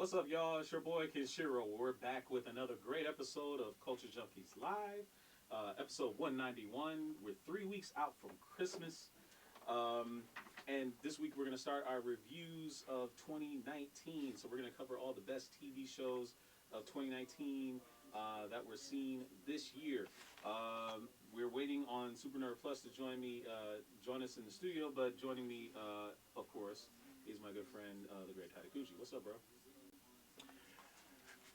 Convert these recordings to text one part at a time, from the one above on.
What's up, y'all? It's your boy Kenshiro. We're back with another great episode of Culture Junkies Live, episode 191. We're 3 weeks out from Christmas, and this week we're going to start our reviews of 2019. So we're going to cover all the best TV shows of 2019 that were seen this year. We're waiting on Super Nerd Plus to join us in the studio, but joining me, of course, is my good friend, the great Tadakuchi. What's up, bro?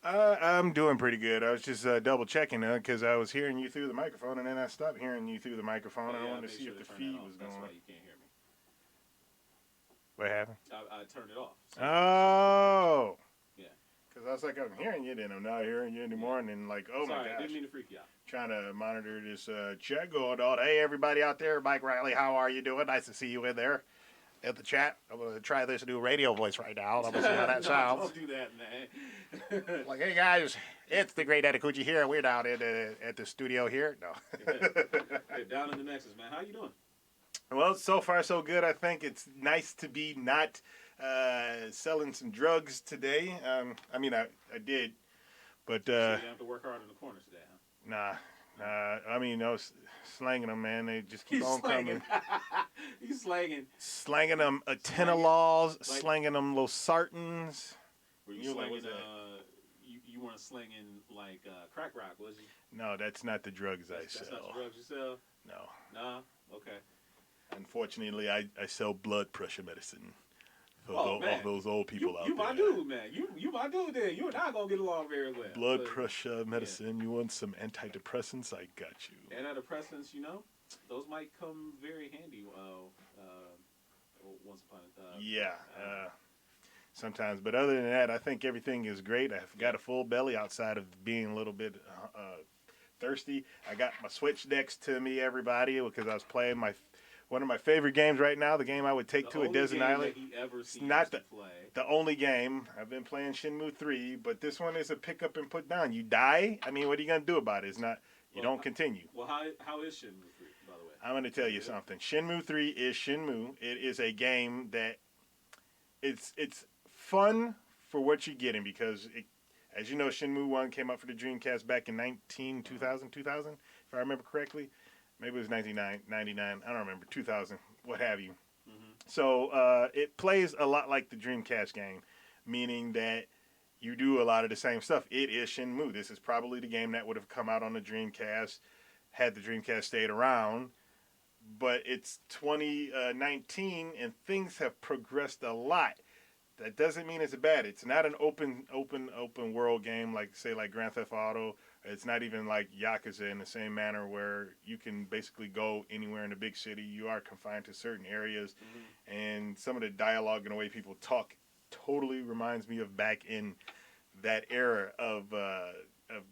I'm doing pretty good. I was just double checking because I was hearing you through the microphone, and then I stopped hearing you through the microphone. Yeah, I I wanted to made see sure if to the turn feed that off. was That's going. why you can't hear me. What happened? I turned it off. So Oh, yeah. because I was like, I'm hearing you, then I'm not hearing you anymore, and then like, oh Sorry, my I gosh, didn't mean to freak you out. trying to monitor this chat going on. Hey, everybody out there, Mike Riley, how are you doing? Nice to see you in there at the chat. I'm gonna try this new radio voice right now. I'm gonna see how that No, sounds. don't do that, man. Like, hey guys, it's the great Tadakuchi here. We're down at the studio here. No. Hey, down in the Nexus, man. How you doing? Well, so far so good. I think it's nice to be not selling some drugs today. I did, but So you don't have to work hard in the corner today, huh? nah. I mean, no, slanging them, man. They just keep He's on slanging. coming. He's slanging. Slanging them atenolols, slanging them losartans. Were you You like, slanging? what's that? You weren't slinging like crack rock, was you? No, that's not the drugs I That's sell. not the drugs you sell. No. Nah. Okay. Unfortunately, I sell blood pressure medicine for Oh, man. all those old people out You there. my dude, man. You my dude. Then you and I gonna get along very well. Blood But pressure medicine. You want some antidepressants? I got you. antidepressants, those might come very handy. Once upon a time. Yeah, sometimes. But other than that, I think everything is great. I've got a full belly outside of being a little bit thirsty. I got my Switch next to me, everybody, because I was playing one of my favorite games right now, the game I would take to a desert island. It's not the only game. I've been playing Shenmue 3, but this one is a pick up and put down. You die, I mean, what are you going to do about it? It's not, you don't continue. Well, how is Shenmue 3, by the way? I'm going to tell you something. Shenmue 3 is Shenmue. It is a game that it's fun for what you're getting because, as you know, Shenmue 1 came out for the Dreamcast back in 2000, if I remember correctly. Maybe it was 1999. I don't remember. 2000, what have you. Mm-hmm. So it plays a lot like the Dreamcast game, meaning that you do a lot of the same stuff. It is Shenmue. This is probably the game that would have come out on the Dreamcast had the Dreamcast stayed around. But it's 2019 and things have progressed a lot. That doesn't mean it's bad. It's not an open world game like Grand Theft Auto. It's not even like Yakuza in the same manner where you can basically go anywhere in the big city. You are confined to certain areas, and some of the dialogue and the way people talk totally reminds me of back in that era of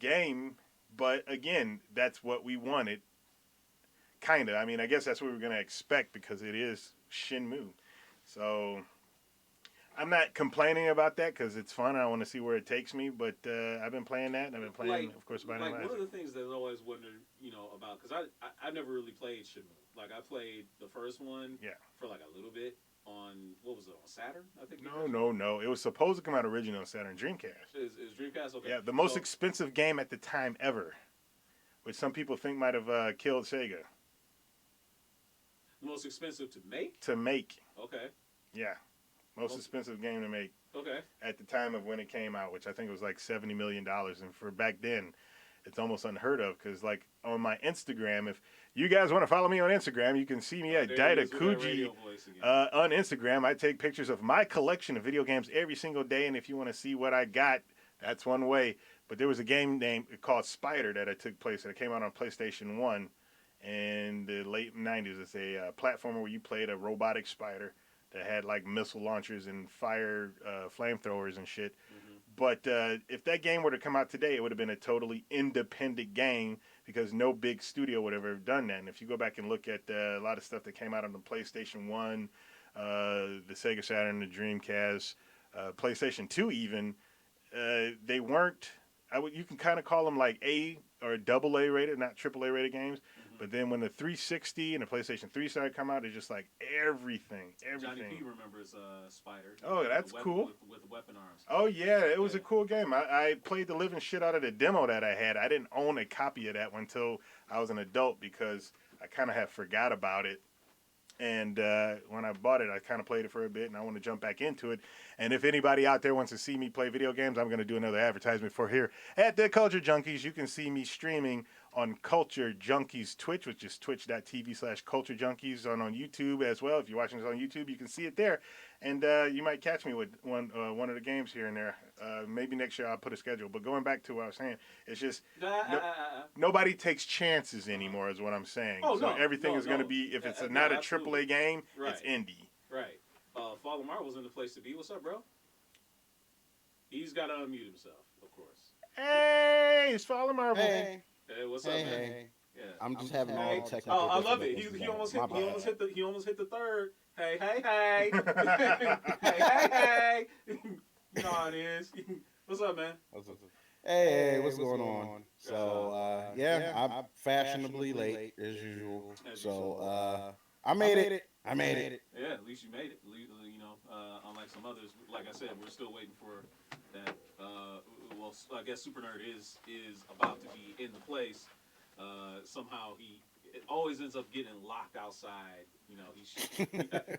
game. But again, that's what we wanted. Kind of. I mean, I guess that's what we're going to expect because it is Shenmue. So I'm not complaining about that because it's fun. I want to see where it takes me. But I've been playing that, and I've been playing, of course, one of the things that I always wondered, about, because I never really played Shenmue. Like, I played the first one for like a little bit on, what was it, on Saturn, I think? No. It was supposed to come out originally on Saturn Dreamcast. Is Dreamcast okay? Yeah, the most expensive game at the time ever, which some people think might have killed Sega. The most expensive to make? To make. Okay. Yeah. Most expensive game to make. Okay. At the time of when it came out, which I think was like $70 million. And for back then, it's almost unheard of because, like, on my Instagram, if you guys want to follow me on Instagram, you can see me at Daidakuji on Instagram. I take pictures of my collection of video games every single day. And if you want to see what I got, that's one way. But there was a game called Spider that came out on PlayStation 1 in the late 90s. It's a platformer where you played a robotic spider that had like missile launchers and fire flamethrowers and shit. But if that game were to come out today, it would have been a totally independent game because no big studio would have ever done that. And if you go back and look at a lot of stuff that came out on the PlayStation 1, the Sega Saturn, the Dreamcast, PlayStation 2 even, they weren't, you can kind of call them like A or AA rated, not AAA rated games. But then when the 360 and the PlayStation 3 started coming out, it's just like everything. Johnny P remembers Spider. Oh, that's cool. With weapon arms. Oh yeah, it was a cool game. I played the living shit out of the demo that I had. I didn't own a copy of that one until I was an adult because I kind of had forgot about it. And when I bought it, I kind of played it for a bit, and I want to jump back into it. And if anybody out there wants to see me play video games, I'm going to do another advertisement for here at the Culture Junkies. You can see me streaming on Culture Junkies Twitch, which is twitch.tv/Culture Junkies, on YouTube as well. If you're watching this on YouTube, you can see it there. And you might catch me with one of the games here and there. Maybe next year I'll put a schedule. But going back to what I was saying, it's just nobody takes chances anymore is what I'm saying. Oh, so no, everything is going to be, if it's not a AAA game, it's indie. Right. Father Marvel's in the place to be. What's up, bro? He's got to unmute himself, of course. Hey, it's Father Marvel. Hey, what's up, man? Hey. Yeah. I'm just having all the technical. Oh, I love it. He almost hit the third. Hey. hey, hey. You know how it is. What's up, man? Hey, what's going on? So, I'm fashionably late as usual. So, I made it. Yeah, at least you made it. You know, unlike some others, like I said, we're still waiting for that. Well, I guess Super Nerd is about to be in the place. Somehow it always ends up getting locked outside. You know,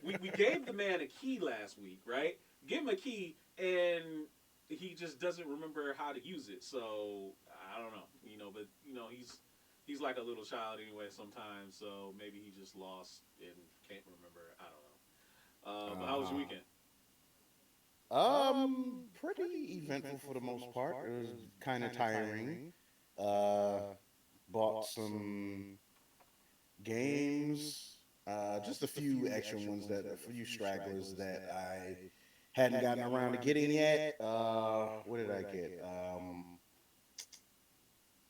we gave the man a key last week, right? Give him a key, and he just doesn't remember how to use it. So I don't know, you know, but you know he's like a little child anyway sometimes. So maybe he just lost and can't remember. I don't know. But how was your weekend? Pretty eventful for the most part. It was kind of tiring. Bought some games, just a few extra ones a few stragglers that I hadn't gotten around to getting yet. What did I get?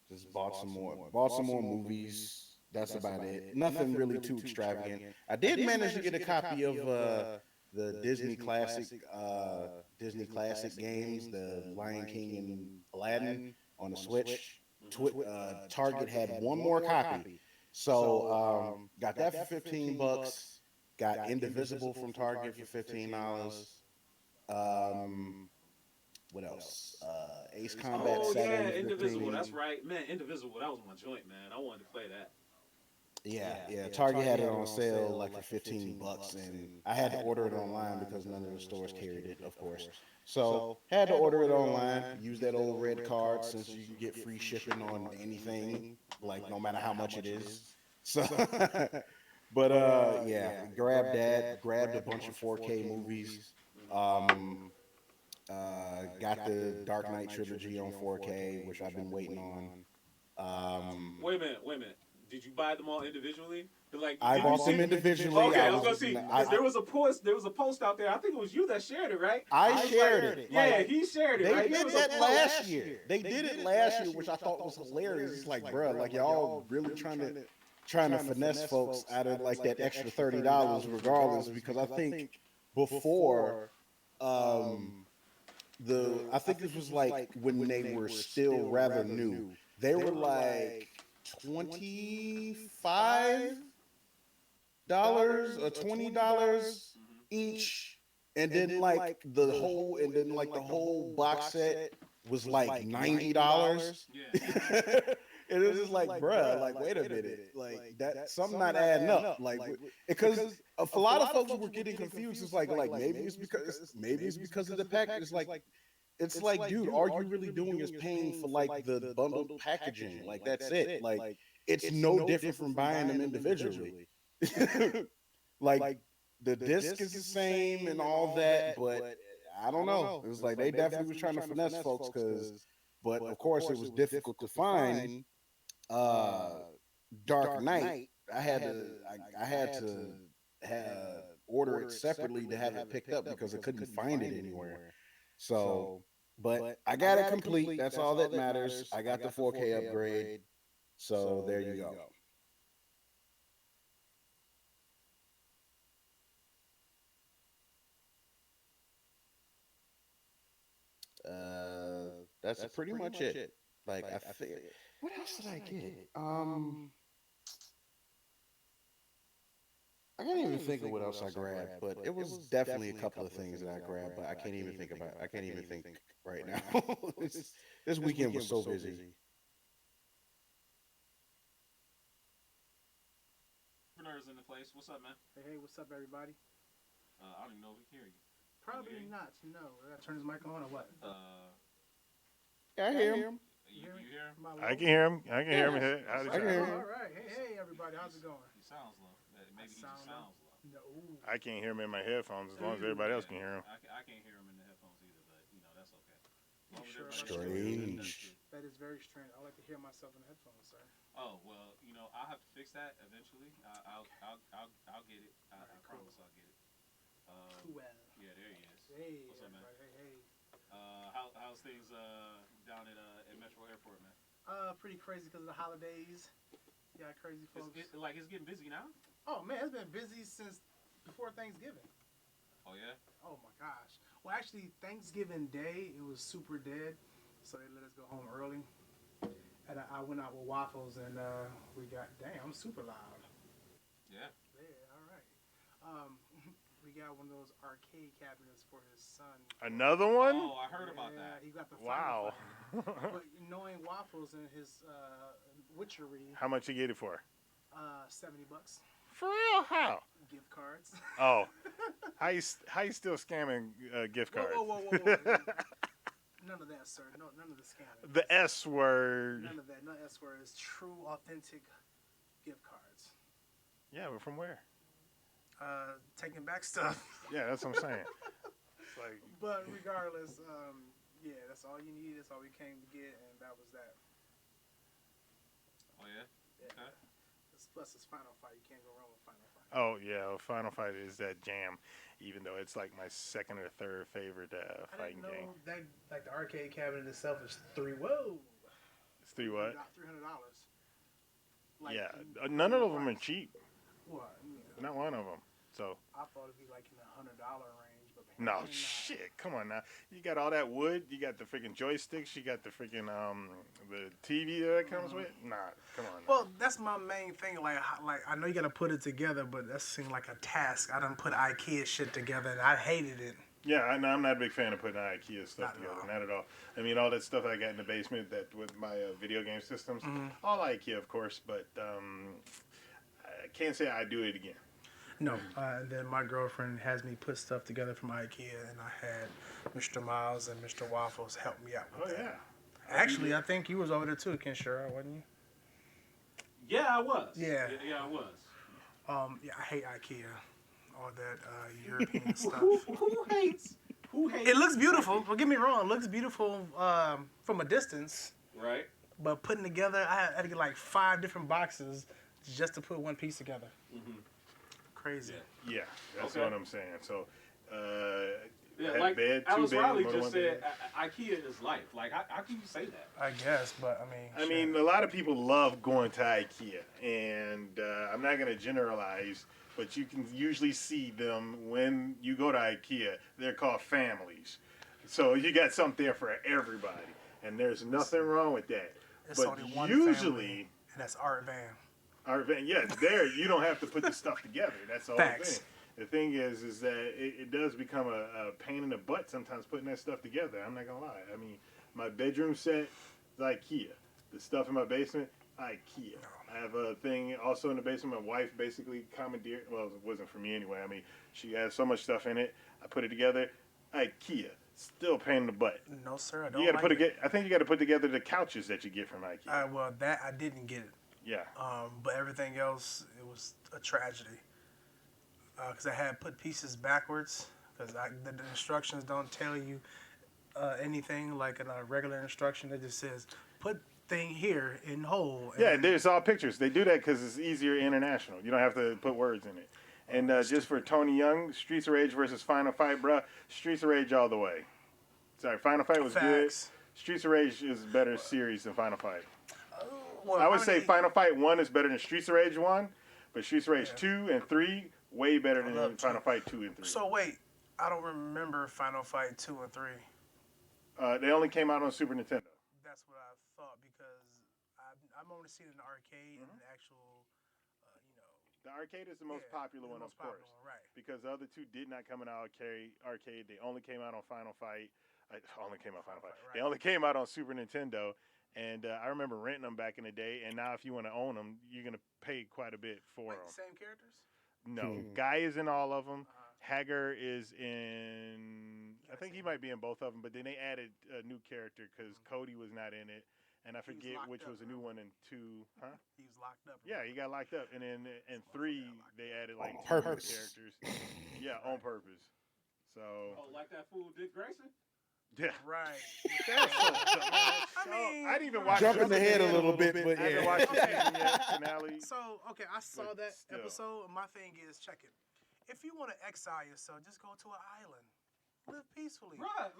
Just bought some more movies. That's about it. Nothing really too extravagant. I did manage to get a copy of the Disney classic games, the Lion King and Aladdin on the Switch. Target had one more copy, so got that for $15. Got Indivisible from Target for $15. What else? Ace Combat 7. Yeah, Indivisible. That's right, man. Indivisible. That was my joint, man. I wanted to play that. Yeah. Target had it on sale like for $15, and I had to order it online because none of the stores carried it, of course. So had to order it online. Use that old red card since you can get free shipping on anything, like no matter how much it is. So, but grabbed that. Grabbed a bunch of 4K movies. Got the Dark Knight trilogy on 4K, which I've been waiting on. Wait a minute. Did you buy them all individually? I bought them individually. Okay, I was gonna see. There was a post out there. I think it was you that shared it, right? I shared it. Yeah, he shared it. They did that last year. They did it last year, which I thought was hilarious. It's like, bro, like y'all really trying to finesse folks out of like that extra $30 regardless, because I think before I think this was like when they were still rather new. They were like $25 or $20 each, and then like the whole box set was like $90. Yeah. And it was just like, bruh, like, wait a minute, like that something not adding up, like, because a lot of folks were getting confused. It's like maybe it's because of the package. It's like, dude, all you really doing is paying for like the bundled packaging. Like that's it. Like it's no different from buying them individually. Like the disc is the same and all that, but I don't know. It was like they definitely was trying to finesse folks, but of course it was difficult to find Dark Knight. I had to order it separately to have it picked up because I couldn't find it anywhere. So, but I got it complete. That's all that matters. I got the 4K upgrade. So there you go. That's pretty much it. Like I think, what else did I get? I can't even think of what else I grabbed, but it was definitely a couple of things that I grabbed, but I can't even think about. I can't even think right now. This weekend was so busy. Entrepreneurs in the place. What's up, man? Hey, what's up, everybody? I don't even know if we can hear you. Probably hear you? not. No, I gotta turn his mic on or what? Yeah, I hear him. You hear him? Am I low? can hear him. I can hear him. Yeah. How's I it can hear sound? him. All right. Hey, everybody. How's it going? He sounds low. Maybe he just Sound sounds low? low. No. Ooh. I can't hear him in my headphones as long as everybody else can hear him. I can't hear him in the headphones either, but that's okay. As long as Sure everybody about else can hear him, Strange. that's good. That is very strange. I like to hear myself in the headphones, sir. Oh well, I'll have to fix that eventually. I'll get it. I Cool. promise I'll get it. Well. Yeah, there he is. Hey, What's up, man? everybody. Hey. How's things down at Metro Airport, man? Pretty crazy because of the holidays. Yeah, crazy folks. It's getting busy now. Oh man, it's been busy since before Thanksgiving. Oh yeah. Oh my gosh. Well, actually, Thanksgiving Day it was super dead, so they let us go home early. And I went out with waffles, and we got I'm super loud. Yeah. Yeah, all right. We got one of those arcade cabinets for his son. Another one? Oh, I heard about Yeah, that. he got the Wow. Final Fight. But knowing waffles and his witchery, How much you get it for? $70 For real? How? gift cards. Oh, how you still scamming gift cards? Whoa. None of that, sir. No, none of the scamming. The S word. None of that. No S words. True, authentic gift cards. Yeah, but from where? Taking back stuff. Yeah, that's what I'm saying. It's like, But regardless, yeah, that's all you need. That's all we came to get, and that was that. Oh yeah. Yeah. Okay. Plus, it's Final Fight. You can't go wrong with Final Fight. oh yeah, well, Final Fight is that jam. Even though it's like my second or third favorite I fighting didn't know game. that like the arcade cabinet itself is $3. It's three what? $300. Yeah, none of them are cheap. What? Not one of them. So I thought it'd be like in the $100 range, but no apparently not. shit. Come on now. You got all that wood. You got the freaking joysticks. You got the freaking the TV that comes with. Nah, come on. Now. Well, that's my main thing. Like I know you gotta put it together, but that seemed like a task. I done put IKEA shit together, and I hated it. Yeah, I'm not a big fan of putting IKEA stuff Not at together. all. Not at all. I mean, all that stuff I got in the basement that with my video game systems, all IKEA, of course, but I can't say I do it again. No. And then my girlfriend has me put stuff together from IKEA, and I had Mr. Miles and Mr. Waffles help me out with Oh that. yeah. Actually, I think you was over there too, Ken Shura, wasn't you? Yeah, I was. Yeah. Yeah, I was. Yeah, I hate IKEA. All that European stuff. Who hates? Who hates? It looks beautiful. Don't get me wrong. It looks beautiful from a distance. Right. But putting together, I had to get like 5 different boxes just to put one piece together. Mm-hmm. Crazy. Yeah. Yeah, that's Okay. what I'm saying. So, Yeah, had like bed, two Alice beds, Riley more than just one said, bed. IKEA is life. Like, how can you say that? I guess, but I mean. I shit. mean, a lot of people love going to IKEA, and I'm not going to generalize, but you can usually see them when you go to IKEA. They're called families, so you got something there for everybody, and there's nothing wrong with that. It's But only one usually, family, and that's Art Van. yeah, there you don't have to put the stuff together. That's the whole Facts. thing. The thing is that it does become a pain in the butt sometimes putting that stuff together. I'm not gonna lie. I mean, my bedroom set is IKEA. The stuff in my basement, IKEA. I have a thing also in the basement. My wife basically commandeered. Well, it wasn't for me anyway. I mean, she has so much stuff in it. I put it together. IKEA. Still a pain in the butt. No, sir, I don't. You got to like it. I think you got to put together the couches that you get from IKEA. Well, that I didn't get it. Yeah. But everything else, it was a tragedy. Because I had put pieces backwards. Because the instructions don't tell you anything like in a regular instruction. It just says put thing here in whole. Yeah, there's all pictures. They do that because it's easier international. You don't have to put words in it. And just for Tony Young, Streets of Rage versus Final Fight, bruh. Streets of Rage all the way. Sorry, Final Fight was good. Facts. Streets of Rage is a better series than Final Fight. Well, I would say mean, Final Fight 1 is better than Streets of Rage 1, but Streets of Rage Yeah. 2 and 3, way better than love Final 2. Fight 2 and 3. So wait, I don't remember Final Fight 2 and 3. They only came out on Super Nintendo. That's what I thought because I'm only seen it in the arcade and the actual, The arcade is the most popular one, of course, right? because the other two did not come out arcade. They only came out on Final Fight. Only came out Final Fight. Right. They only came out on Super Nintendo. And I remember renting them back in the day. And now, if you want to own them, you're gonna pay quite a bit for them. Same characters? No, Guy is in all of them. Hager is in. I think he might be in both of them. But then they added a new character because Cody was not in it. And I forget which was a new one in 2, huh? He was locked up. Yeah, he got locked up. And then in 3, they added like 2 new characters. Yeah, on purpose. So. Oh, like that fool Dick Grayson? Yeah. Right. I didn't even watch Jump in the head a little bit, but I haven't watched the season yet, finale. So, okay, I saw But that still. episode. And my thing is, check it. If you want to exile yourself, just go to an island. Live peacefully. Right,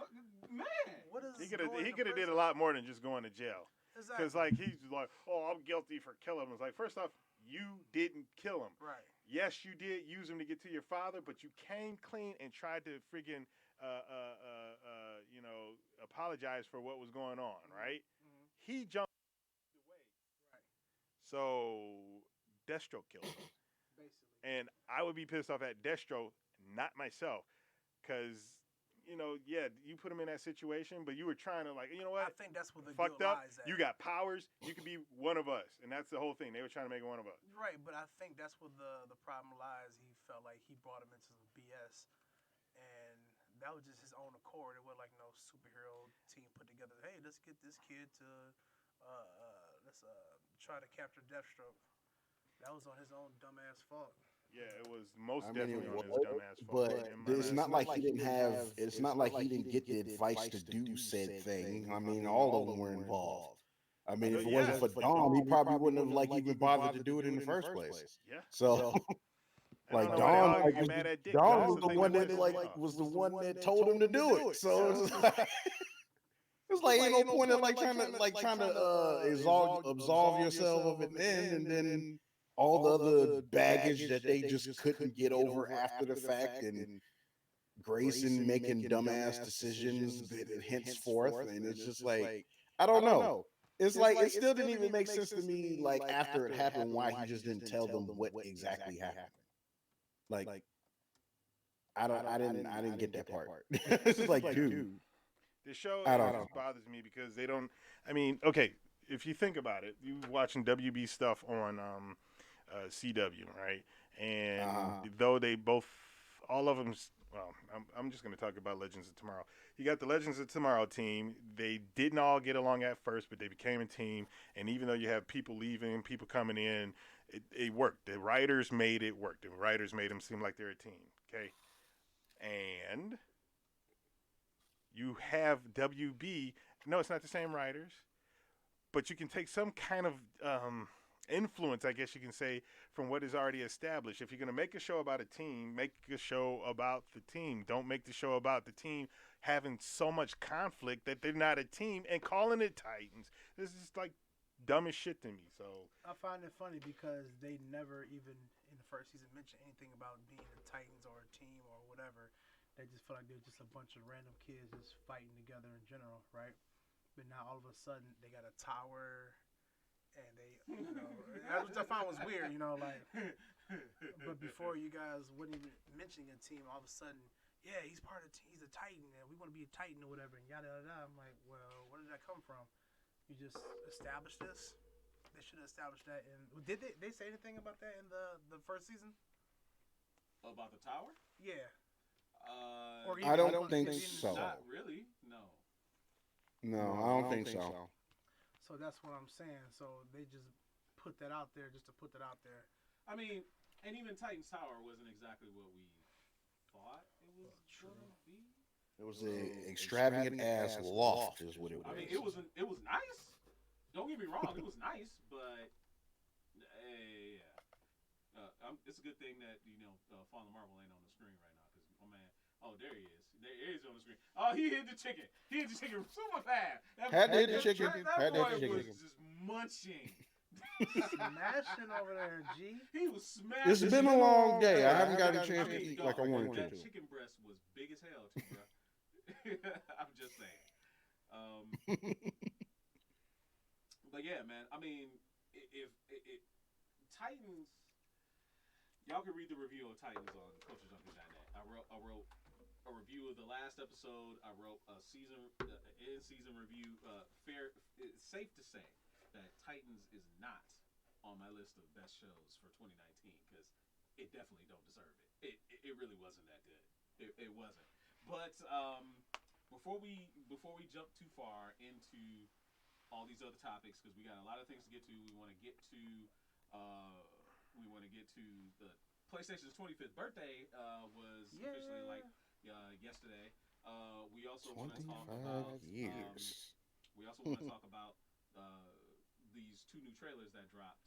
man. What is He could have did a lot more than just going to jail. Exactly. Because like he's like, oh, I'm guilty for killing him. It's like, first off, you didn't kill him. Right. Yes, you did use him to get to your father, but you came clean and tried to friggin' apologize for what was going on, right? Mm-hmm. He jumped away. Right. So Deathstroke killed him. Basically. And I would be pissed off at Deathstroke, not myself. Because, you put him in that situation, but you were trying to, like, you know what? I think that's what the fucked guilt up. lies at. You got powers. You could be one of us. And that's the whole thing. They were trying to make one of us. Right, but I think that's where the problem lies. He felt like he brought him into some BS. And that was just his own accord. It wasn't like no superhero team put together. Hey, let's get this kid to let's try to capture Deathstroke. That was on his own dumbass fault. Yeah, it was most definitely on his dumbass fault. But it's not like he didn't have. It's not like he didn't get the advice to do said thing. I mean, all of them were involved. I mean, if it wasn't for Dom, he probably wouldn't have like even bothered to do it in the first place. Yeah. So, like Dom was the one that was the one that told him to do it. So it's like ain't no point in trying to absolve yourself of it then, and then all the other baggage that they just couldn't get over after the fact, and Grayson making dumbass decisions henceforth, and it's just like I don't know. It's like it still didn't even make sense to me. Like after it happened, why he just didn't tell them what exactly happened. Like I didn't get that part. It's like, dude, the show just bothers me because they don't. I mean, okay, if you think about it, you watching WB stuff on CW, right? And though they all of them. Well, I'm just going to talk about Legends of Tomorrow. You got the Legends of Tomorrow team. They didn't all get along at first, but they became a team. And even though you have people leaving, people coming in, it worked. The writers made it work. The writers made them seem like they're a team. Okay? And you have WB. No, it's not the same writers, but you can take some kind of influence, I guess you can say, from what is already established. If you're going to make a show about a team, make a show about the team. Don't make the show about the team having so much conflict that they're not a team and calling it Titans. This is like dumb as shit to me. So I find it funny because they never even in the first season mentioned anything about being the Titans or a team or whatever. They just feel like they're just a bunch of random kids just fighting together in general, right? But now all of a sudden they got a tower. And they, I found was weird, like. But before you guys wouldn't even mention a team, all of a sudden, yeah, he's part of the team. He's a Titan, and we want to be a Titan or whatever, and yada yada. I'm like, well, where did that come from? You just established this. They should have established that. And did they say anything about that in the first season? About the tower? Yeah. I don't think so. Not really. No. No, I don't think so. So that's what I'm saying. So they just put that out there just to put that out there. I mean, and even Titan's Tower wasn't exactly what we thought it was going to be. It was an extravagant ass loft, is what it was. I mean, it was nice. Don't get me wrong, it was nice, but it's a good thing that Fallen Marvel ain't on the screen right now because my man. Oh, there he is. There he is on the screen. Oh, he hit the chicken. He hit the chicken super fast. Had to hit the chicken. That boy was just munching. Smashing over there, G. He was smashing. It's been a long day. I haven't got a chance to eat like I wanted to. That chicken breast was big as hell, too, bro. I'm just saying. But yeah, man. I mean, if Titans, y'all can read the review of Titans on CultureJunkies.net. I wrote a review of the last episode. I wrote a in-season review. It's safe to say that Titans is not on my list of best shows for 2019 because it definitely don't deserve it. It really wasn't that good. It wasn't. But before we jump too far into all these other topics, because we got a lot of things to get to, we want to get to the PlayStation's 25th birthday was officially yesterday. We also want to talk about years. we also want to talk about these two new trailers that dropped.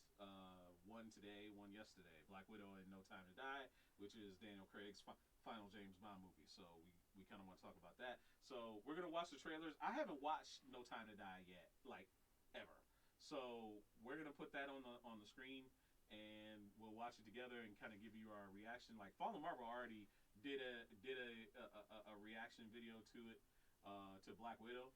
One today, one yesterday. Black Widow and No Time to Die, which is Daniel Craig's final James Bond movie. So we kind of want to talk about that. So we're gonna watch the trailers. I haven't watched No Time to Die yet, like ever. So we're gonna put that on the screen, and we'll watch it together and kind of give you our reaction. Like Fallen Marvel already did a reaction video to it. To Black Widow,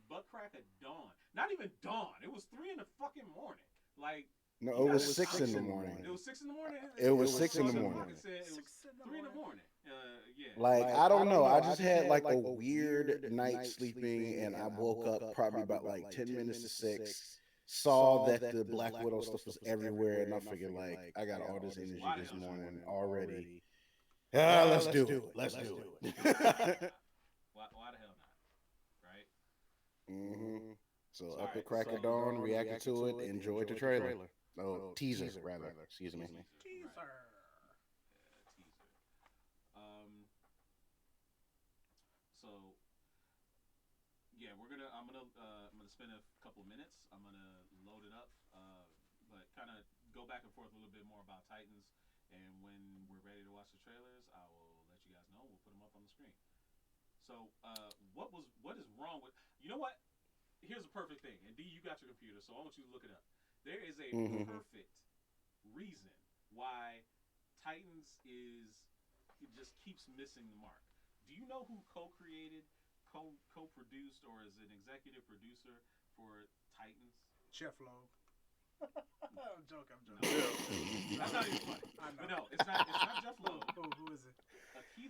butt crack of dawn. Not even dawn. It was 3 in the fucking morning. Like no, it was 6 in the morning. It was 6 in the morning. It was 6 in the morning. It was 3 in the morning. Yeah. Like I don't know. I just had like a weird night sleeping, and I woke up probably about like 10 minutes to 6. Saw that the Black Widow stuff was everywhere, and I figured like I got all this energy this morning already. Let's do it. Let's do it. Why the hell not? Right? So up at crack of dawn, reacted to it, enjoyed the trailer. Oh, teaser rather. Excuse me. Teaser. Yeah, teaser. So yeah, I'm gonna spend a couple of minutes. I'm gonna load it up, but kind of go back and forth a little bit more about Titans. And when we're ready to watch the trailers, I will let you guys know. We'll put them up on the screen. So, what is wrong with? You know what? Here's a perfect thing. And D, you got your computer, so I want you to look it up. There is a perfect reason why Titans just keeps missing the mark. Do you know who co-created, co-produced, or is an executive producer for Titans? Jeff Loeb. I'm joking. That's not even funny. But no, it's not Jeff Loeb. Who is it?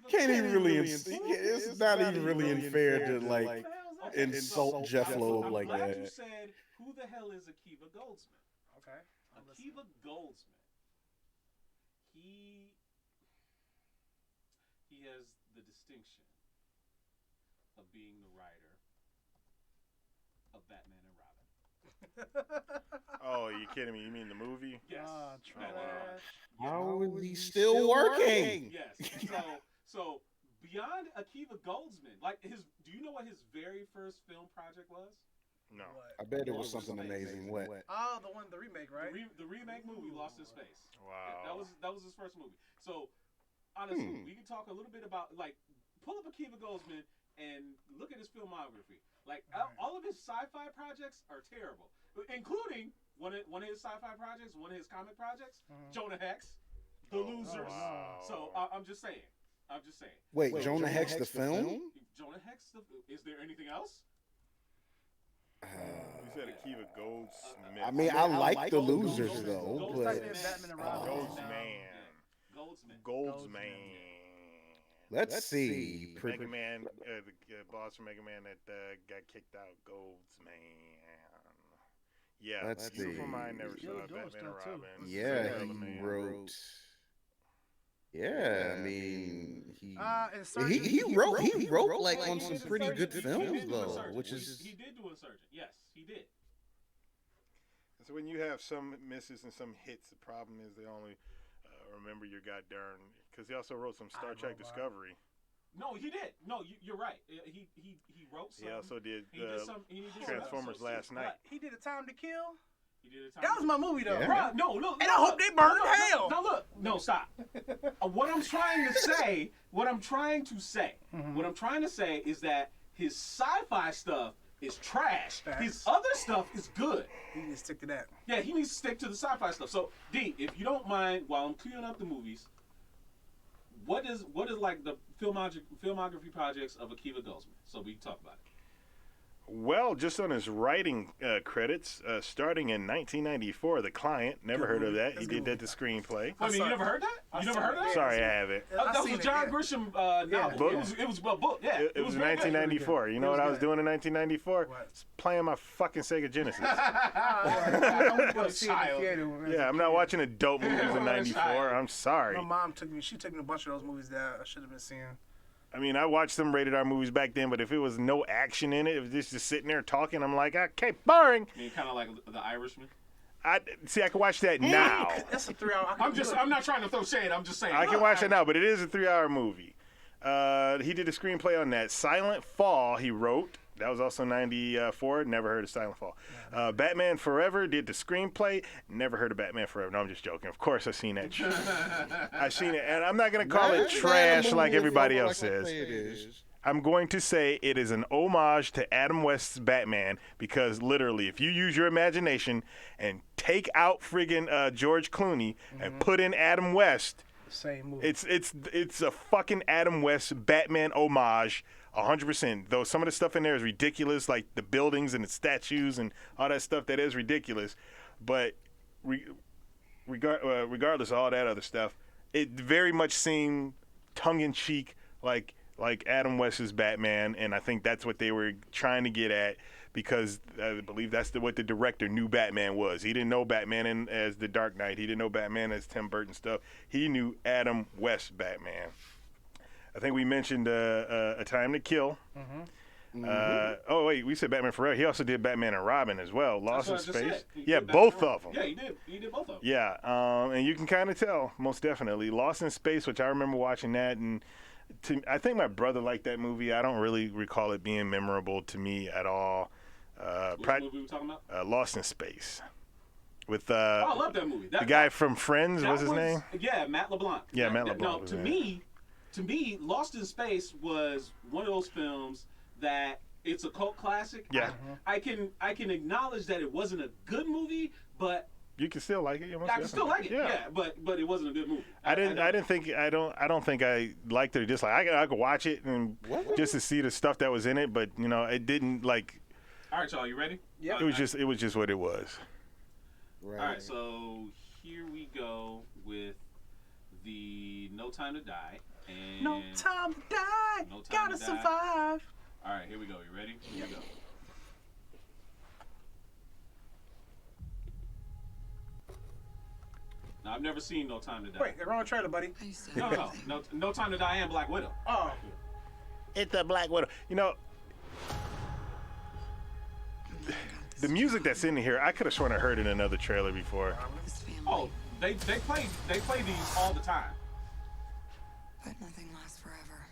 Can't even really. It's not even really unfair to like insult Jeff Loeb like that. I'm glad you said, who the hell is Akiva Goldsman? Okay. Akiva Goldsman. He has the distinction of being the writer of Batman and Robin. Oh, you kidding me? You mean the movie? Yes. Trash. How is he still working? Yes. So beyond Akiva Goldsman, do you know what his very first film project was? No. What? I bet it was something amazing. What? Oh, the remake, right? The remake movie, Lost in Space. Wow. That was his first movie. So honestly, we can talk a little bit about pull up Akiva Goldsman and look at his filmography. All of his sci-fi projects are terrible, including one of his sci-fi projects, one of his comic projects, Jonah Hex, The Losers. Wow. So I'm just saying. Wait, Jonah Hex the film? Jonah Hex. Is there anything else? You said Akiva Goldsmith. I mean, I like The Losers though, but Goldsman. Let's see. Mega Man, the boss from Mega Man that got kicked out. Goldsman. Yeah, Let's see. From I never saw Batman and Robin. Yeah, he wrote. Yeah, I mean, he wrote like on some pretty good films though, which is he did do Insurgent. Yes, he did. So when you have some misses and some hits, the problem is they only remember your goddamn. Because he also wrote some Star Trek Discovery. No, he did. No, you're right. He wrote some. He also did, he did some Transformers Last Night. He did A Time to Kill. That was my movie though. Yeah. Bruh, no, look. And I hope they burn in hell. No, look. No, stop. What I'm trying to say is that his sci-fi stuff is trash. Facts. His other stuff is good. He needs to stick to that. Yeah, he needs to stick to the sci-fi stuff. So, D, if you don't mind, while I'm clearing up the movies, what is like the filmography projects of Akiva Goldsman? So we can talk about it. Well, just on his writing credits, starting in 1994, The Client. Never heard of that. That's He a did good that the screenplay. I mean, you never heard that? You never heard that? Sorry, I haven't. That was a John Grisham novel. Book? It was a book. Yeah, It was very good. 1994. You know what I was doing in 1994? What? Playing my fucking Sega Genesis. I went to go see it in the theater when I was Yeah, a I'm not kid. watching adult movies in 94. I'm sorry. My mom took me. She took me to a bunch of those movies that I should have been seeing. I mean, I watched some rated R movies back then, but if it was no action in it, if it was just sitting there talking, I'm like, okay, boring. I mean, kind of like The Irishman. I can watch that now. That's a 3-hour. I'm not trying to throw shade. I'm just saying. I can watch it now, but it is a 3-hour movie. He did a screenplay on that. Silent Fall, he wrote. That was also 94. Never heard of Silent Fall. Batman Forever did the screenplay. Never heard of Batman Forever. No, I'm just joking. Of course, I've seen that shit. I've seen it, and I'm not going to call it trash like everybody else says. I'm going to say it is an homage to Adam West's Batman because literally, if you use your imagination and take out friggin' George Clooney and put in Adam West, Same movie. it's a fucking Adam West Batman homage, 100%. Though some of the stuff in there is ridiculous, like the buildings and the statues and all that stuff that is ridiculous. But regardless of all that other stuff, it very much seemed tongue-in-cheek, like Adam West's Batman, and I think that's what they were trying to get at because I believe that's what the director knew Batman was. He didn't know Batman as the Dark Knight. He didn't know Batman as Tim Burton stuff. He knew Adam West Batman. I think we mentioned A Time to Kill. Oh, wait, we said Batman Forever. He also did Batman and Robin as well, Lost in That's what I just Space. said. He Yeah, did both Batman of them. Yeah, he did. He did both of them. Yeah, and you can kind of tell, most definitely. Lost in Space, which I remember watching that, and I think my brother liked that movie. I don't really recall it being memorable to me at all. What movie we talking about? Lost in Space. With Oh, I love that movie. the guy from Friends, that what's his was- name? Yeah, Matt LeBlanc. Yeah, Matt LeBlanc No, was to in me, Lost in Space was one of those films that it's a cult classic. Yeah. I can acknowledge that it wasn't a good movie, but You can still like it. Yeah, most I can still like it. definitely. Yeah, but it wasn't a good movie. I don't think I liked it or disliked. I could watch it and just to see the stuff that was in it, but it didn't like. All right, y'all, you ready? Yeah. It was just what it was. Right. All right, so here we go with the No Time to Die. And No time to die. No Time Gotta to Die. survive. All right, here we go. You ready? Here we go. Now, I've never seen No Time to Die. Wait, the wrong trailer, buddy. No Time to Die and Black Widow. Oh. It's a Black Widow. The music that's in here, I could have sworn I heard in another trailer before. Oh, they play these all the time. But nothing lasts forever.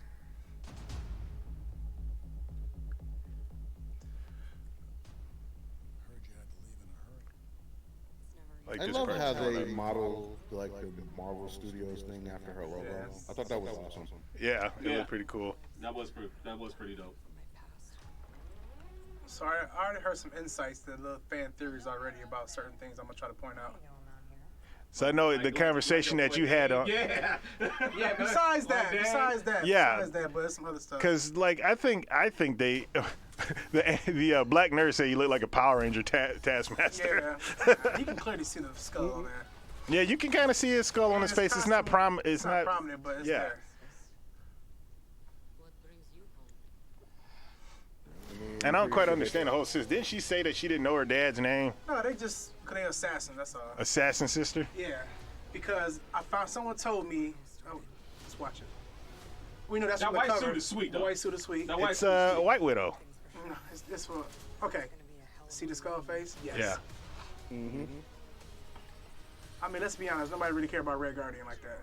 Like I this love person. how they model like the Marvel Studios thing after her logo. Yes. I thought that was awesome. Yeah, it Yeah. was pretty cool. That was pretty dope. So I already heard some insights, the little fan theories already about certain things I'm gonna try to point out. So I know the conversation that you had on. Yeah. Yeah, besides that, Yeah. but there's some other stuff. Because I think they, the black nurse said you look like a Power Ranger Taskmaster. Yeah, you can clearly see the skull on there. Yeah, you can kind of see his skull on his face. It's not It's not prominent, but it's yeah. there. And I don't quite understand the whole sis. Didn't she say that she didn't know her dad's name? No, they just they're assassins. That's all. Assassin sister. Yeah, because I found someone told me. Oh, let's watch it. We know that's That from the white cover. suit is sweet, The though. white suit is sweet. That white It's suit is sweet. White Widow. No, it's for okay. See the skull face? Yes. Yeah. I mean, let's be honest. Nobody really care about Red Guardian like that.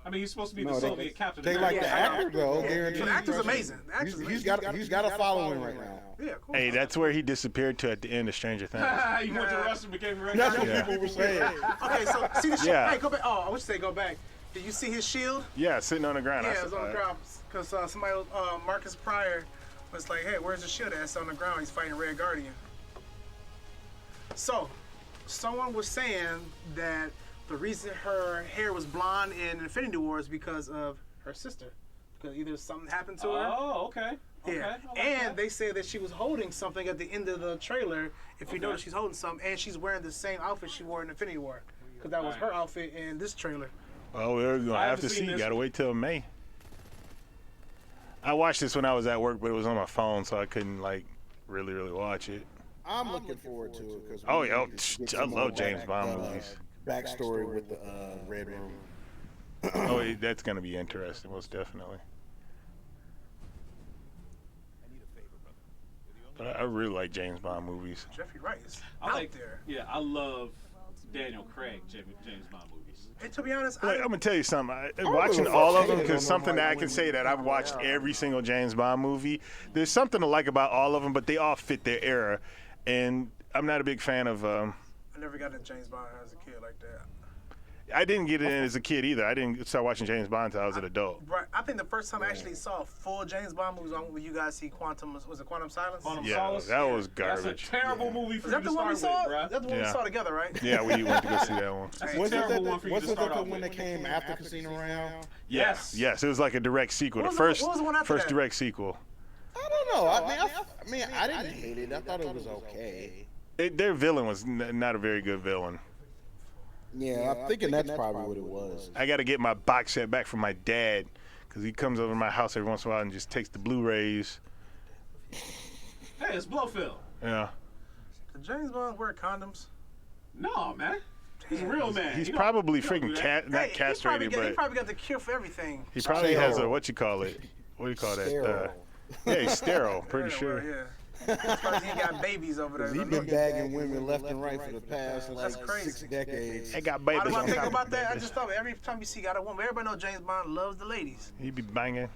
I mean, he's supposed to be No, the they- Soviet Captain They America. like the Yeah, I know. actor though. Yeah. Guaranteed. The actor's amazing. The actor's He's amazing. got a following right now. Yeah, cool. Hey, that's where he disappeared to at the end of Stranger Things. You went to Russia and became a red That's guy. what Yeah. people were saying. Okay, so see the shield. Yeah. Hey, go back. Oh, I wish they go back. Did you see his shield? Yeah, sitting on the ground. Yeah, it was on the ground. Because somebody, Marcus Pryor, was like, hey, where's the shield at? It's on the ground. He's fighting Red Guardian. So, someone was saying that the reason her hair was blonde in Infinity War is because of her sister, because either something happened to her. Oh, okay. Okay. Yeah, I like and that. they said that she was holding something at the end of the trailer. If you notice, she's holding something, and she's wearing the same outfit she wore in Infinity War, because that was her outfit in this trailer. Well, we're gonna I have to haven't seen see. this Gotta one. wait till May. I watched this when I was at work, but it was on my phone, so I couldn't like really watch it. I'm looking forward to it because Oh yeah, I love James Bond movies. Backstory with the Red Room. Oh, that's gonna be interesting, most definitely. But I really like James Bond movies. Jeffrey Wright is I out like, there. Yeah, I love Daniel Craig James Bond movies. And to be honest, Like, I'm gonna tell you something. don't Watching give a all fuck of them, hated because on something them, that I like, can when say that I've watched every single James Bond movie. There's something to like about all of them, but they all fit their era. And I'm not a big fan of. I never got into James Bond as a kid like that. I didn't get in as a kid either. I didn't start watching James Bond until I was an adult. Right, I think the first time I actually saw a full James Bond movie was when you guys see Quantum. Was it Quantum Silence? Quantum Yeah, Solace? that was That's garbage. a terrible movie for Is you that to the one we start saw? with, bruh. That's the one we Yeah. saw together, right? Yeah, we went to go see that one. That's a Wasn't terrible that one for you to wasn't start that the off one with. that came after Casino Royale? Yes. Yes, it was like a direct sequel. What The was the- first, what was the one after first that? direct sequel. I don't know. I mean, I didn't hate it. I thought it was okay. Their villain was not a very good villain. Yeah, I'm thinking that's probably what it was. I got to get my box set back from my dad because he comes over to my house every once in a while and just takes the Blu-rays. Hey, it's Blowfield. Yeah, Did James Bond wear condoms? No, man. He's a real man. he's He don't- probably he don't do freaking that. not Hey, castrated, he but probably got the cure for everything. he probably has a Sterile. what you call it? What do you call that? Sterile. Yeah, he's sterile. Pretty Yeah, sure. well, yeah. Because he got babies over there. He's been bagging women left and right for the past That's like crazy. 6 decades. They got Why babies do I on think top about of that? I babies. just thought every time you see got a woman, everybody knows James Bond loves the ladies. He be banging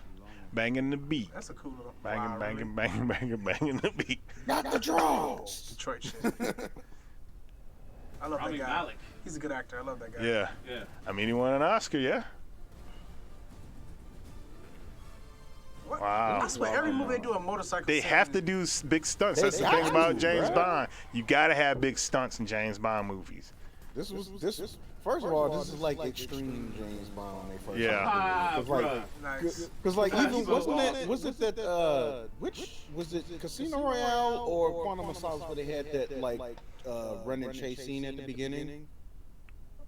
the beat, That's a cool little banging really. the beat. Not the draws. Detroit shit. I love Rami that guy. Malek. He's a good actor. I love that guy. Yeah, Yeah. I mean he won an Oscar. Yeah. What? Wow. I swear, every movie they do a motorcycle. They scene. have to do big stunts. They That's the got thing to, about James bruh. Bond. You gotta have big stunts in James Bond movies. This first of all, this is like extreme James Bond when they first Yeah. Ah, Cause like, bruh. Nice. Cause like even So wasn't that which was it Casino Royale or Quantum of Solace where they had that like run and chase scene at the beginning?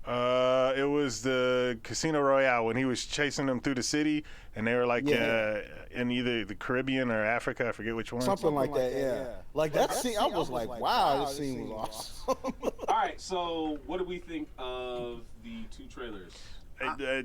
It was the Casino Royale when he was chasing them through the city, and they were like Yeah. in either the Caribbean or Africa. I forget which one. Something like that, yeah. Like that scene, I was like, wow, this scene was awesome. All right, so what do we think of the two trailers?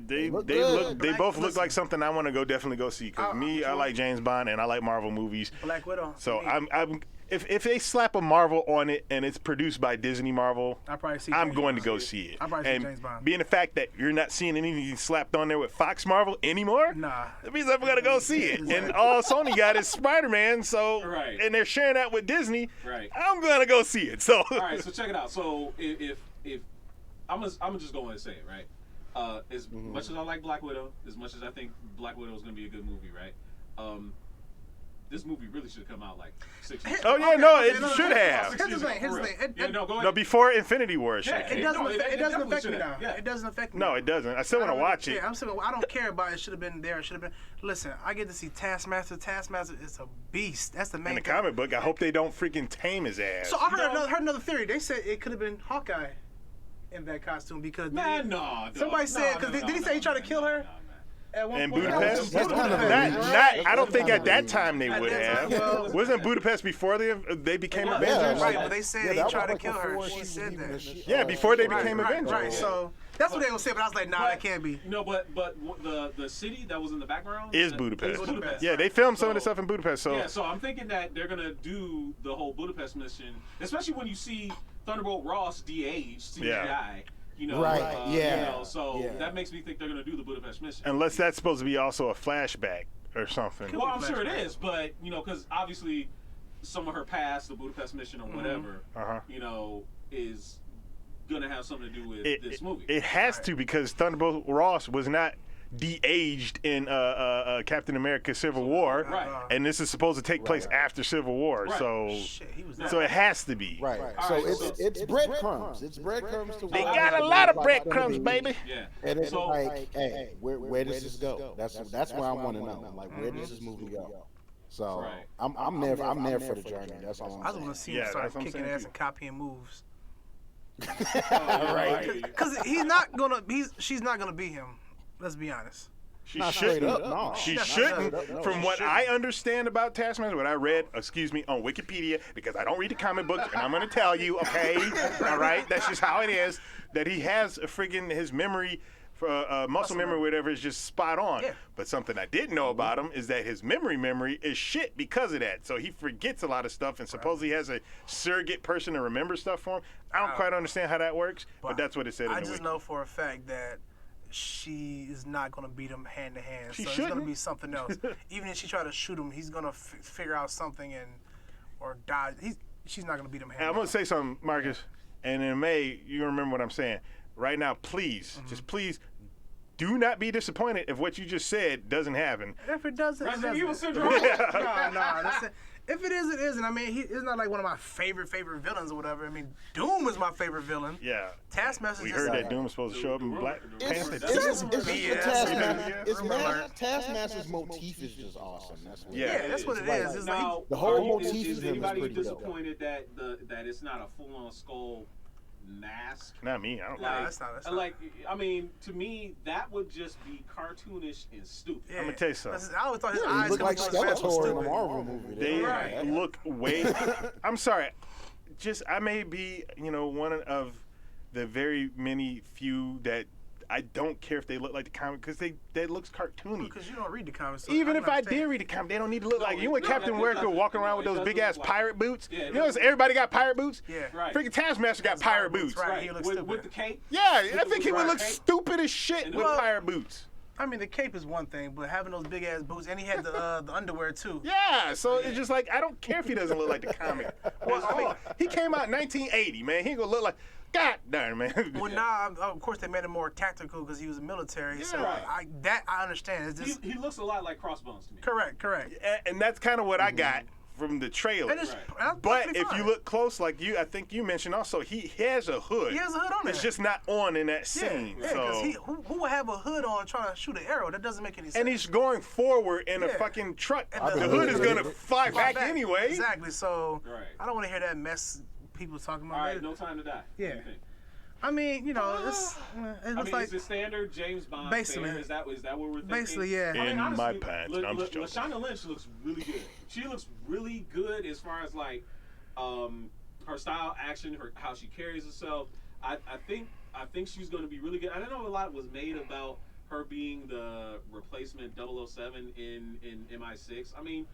They look they good. look they Black- both look listen. like something I want to definitely go see. Cause me, I like James Bond and I like Marvel movies. Black Widow. So Me. I'm if they slap a Marvel on it and it's produced by Disney Marvel, I probably see. I'm James going to Bond. go see it. I probably see And James Bond. being the fact that you're not seeing anything slapped on there with Fox Marvel anymore, Nah. that means I'm gonna go see it. And all Sony got is Spider-Man, so Right. and they're sharing that with Disney. Right. I'm gonna go see it. So All right, so check it out. So if I'm gonna just go and say it, right? As much as I like Black Widow, as much as I think Black Widow is gonna be a good movie, right? This movie really should have come out like 6 years ago. Oh yeah, no, it should have. Here's the thing. Here's the thing. Yeah, no, go ahead. No, before Infinity War, it should Yeah, have. It doesn't. No, affect, it doesn't definitely affect me should now. have, yeah. It doesn't affect me. No, it doesn't. I still want to watch it. Yeah, I'm still. I don't care about it. Should have been there. It should have been. Listen, I get to see Taskmaster. Taskmaster is a beast. That's the main. In the thing. comic book, I hope they don't freaking tame his ass. So I heard another theory. They said it could have been Hawkeye in that costume because Man, no. somebody said because did he say he tried to kill her at one In point? Budapest? That's kind of I don't think at that time they would that time, have. well- Wasn't Budapest before they became was. Avengers? Right, but they said he that was tried to like kill her. before She was said even that. a sh- Yeah, before they Right, became right, Avengers. right. So that's what they gonna say, but I was like, nah, that can't be. No, but the city that was in the background Is Budapest. is Budapest. Yeah, they filmed some of the So- stuff in Budapest. So Yeah, so I'm thinking that they're gonna do the whole Budapest mission, especially when you see Thunderbolt Ross de-aged CGI. Yeah. You know, Right, You yeah, know, so yeah. that makes me think they're gonna do the Budapest mission. unless that's supposed to be also a flashback or something. Well, I'm sure it is, but you know, because obviously some of her past, the Budapest mission or whatever, Uh-huh. you know, is gonna have something to do with this movie. It has to because Thunderbolt Ross was not de-aged in Captain America: Civil War, Right. and this is supposed to take place Right. after Civil War. Right. So, Shit, he was so it has to be. Right. All So right, it's breadcrumbs. It's breadcrumbs to They what got a it's lot of gonna breadcrumbs, be. baby. Yeah. And it's So- like, hey, where does this go? That's why I want to know. Like, where does this movie go? So Right. I'm there for the journey. That's all I I'm just want to saying. see him Yeah, start that's what I'm kicking saying, ass too. and copying moves. Right. Because she's not gonna be him. Let's be honest. She Not straight shouldn't. up, no. She Not shouldn't. straight up, no. From She what shouldn't. I understand about Taskmaster, what I read, on Wikipedia, because I don't read the comic books, and I'm going to tell you, okay? All right? That's just how it is, that he has a friggin' his memory, muscle memory, whatever, is just spot on. Yeah. But something I didn't know about him is that his memory is shit because of that. So he forgets a lot of stuff, and supposedly has a surrogate person to remember stuff for him. I don't quite understand how that works, but that's what it said in I the just wiki. know for a fact that she is not going to beat him hand to hand. She So it's going to shouldn't. be something else. Even if she try to shoot him, he's going to figure out something or dodge. She's not going to beat him hand And I'm to going to hand. say something, Marcus, and in May, you remember what I'm saying. Right now, please, Mm-hmm. just please, do not be disappointed if what you just said doesn't happen. If it doesn't, it Resident Evil doesn't. syndrome. No, that's it. If it is, it is. And I mean, he's not like one of my favorite villains or whatever. I mean, Doom is my favorite villain. Yeah. Taskmaster's We just heard like, that Doom was supposed to show up in Black It's Panther. just BS. Taskmaster's motif is just awesome. That's what Yeah. yeah, that's what it Like, is. It's like, Now, The whole are you- motif is of him is anybody pretty dope. disappointed that it's not a full-on skull mask? Not me. I don't Nah, know. that's not. Like, I mean, to me, that would just be cartoonish and stupid. yeah. I'm gonna tell you something. I always thought his he eyes looked like coming through his mouth was Skeletor in a stupid. Marvel movie. They Right. look way. I'm sorry. I may be, one of the very many few that I don't care if they look like the comic because that looks cartoony. Because you don't read the comics. So Even don't if I understand. did read the comic, they don't need to look like you. And no, Captain it America doesn't. walking around with No, it those doesn't big ass look like pirate boots. Yeah, it You know, doesn't. everybody got pirate boots. Yeah. Right. Freaking Taskmaster got pirate boots. Right. He looks with, stupid. with the cape. Yeah, I think he would look Right. stupid as shit And with well- pirate boots. I mean, the cape is one thing, but having those big ass boots, and he had the underwear too. Yeah, so it's just like I don't care if he doesn't look like the comic. He came out in 1980, man. He ain't gonna look like. God darn, man. Well, now of course they made him more tactical because he was military. So Right. I understand. It's just He looks a lot like Crossbones to me. correct. And that's kind of what I got from the trailer. And it's, Right. that's But perfectly if you fine. look close, like you, I think you mentioned also, he has a hood. He has a hood on It's there. just not on in that yeah, scene. yeah, so. because who would have a hood on trying to shoot an arrow? That doesn't make any sense. And he's going forward in a Yeah. fucking truck. And The the hood is hood- gonna fly back anyway. Exactly. So Right. I don't want to hear that mess people talking about. All right, It- No Time to Die. Yeah. What do you think? I mean, it's I mean, like it's the standard James Bond Basically. fare. Is that what we're thinking? Basically, yeah. In my pants. No, I'm just joking. Lashana Lynch looks really good. She looks really good as far as like her style, action, how she carries herself. I think she's going to be really good. I don't know a lot was made about her being the replacement 007 in MI6. I mean,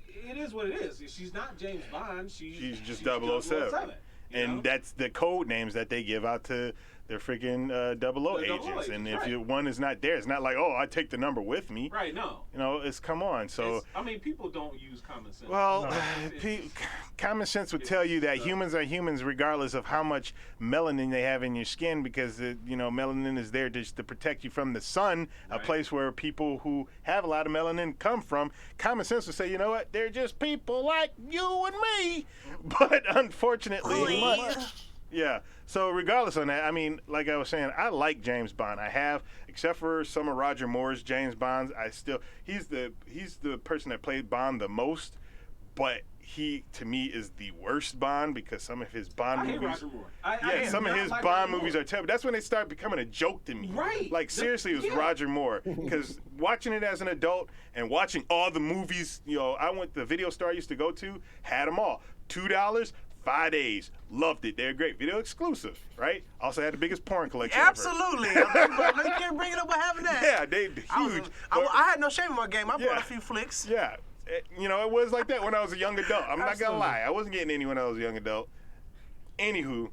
it is what it is. She's not James Bond. She's just 007. you And know? that's the code names that they give out to their freaking 00 agents. And if right. one is not there, it's not like, oh, I take the number with me. Right, no. It's come on. So. I mean, people don't use common sense. Well, It's- common sense would tell you that humans are humans regardless of how much melanin they have in your skin because, melanin is there to protect you from the sun, a Right. place where people who have a lot of melanin come from. Common sense would say, you know what, they're just people like you and me. But unfortunately, yeah. So regardless of that, I mean, like I was saying, I like James Bond. I have, except for some of Roger Moore's James Bonds. He's the person that played Bond the most, but he to me is the worst Bond because some of his Bond I hate movies. Roger Moore. Some of his Bond movies are terrible. That's when they start becoming a joke to me. Right. Like seriously, it was Yeah. Roger Moore. Because watching it as an adult and watching all the movies, I went the video store I used to go to, had them all. $2, 5 days. Loved it. They're great. Video exclusive, right? Also had the biggest porn collection ever. absolutely. You can't bring it up with having that. Yeah, they I, was, huge. I had no shame in my game. I bought Yeah. a few flicks. Yeah. It was like that when I was a young adult. I'm not Absolutely. gonna lie. I wasn't getting any when I was a young adult. Anywho,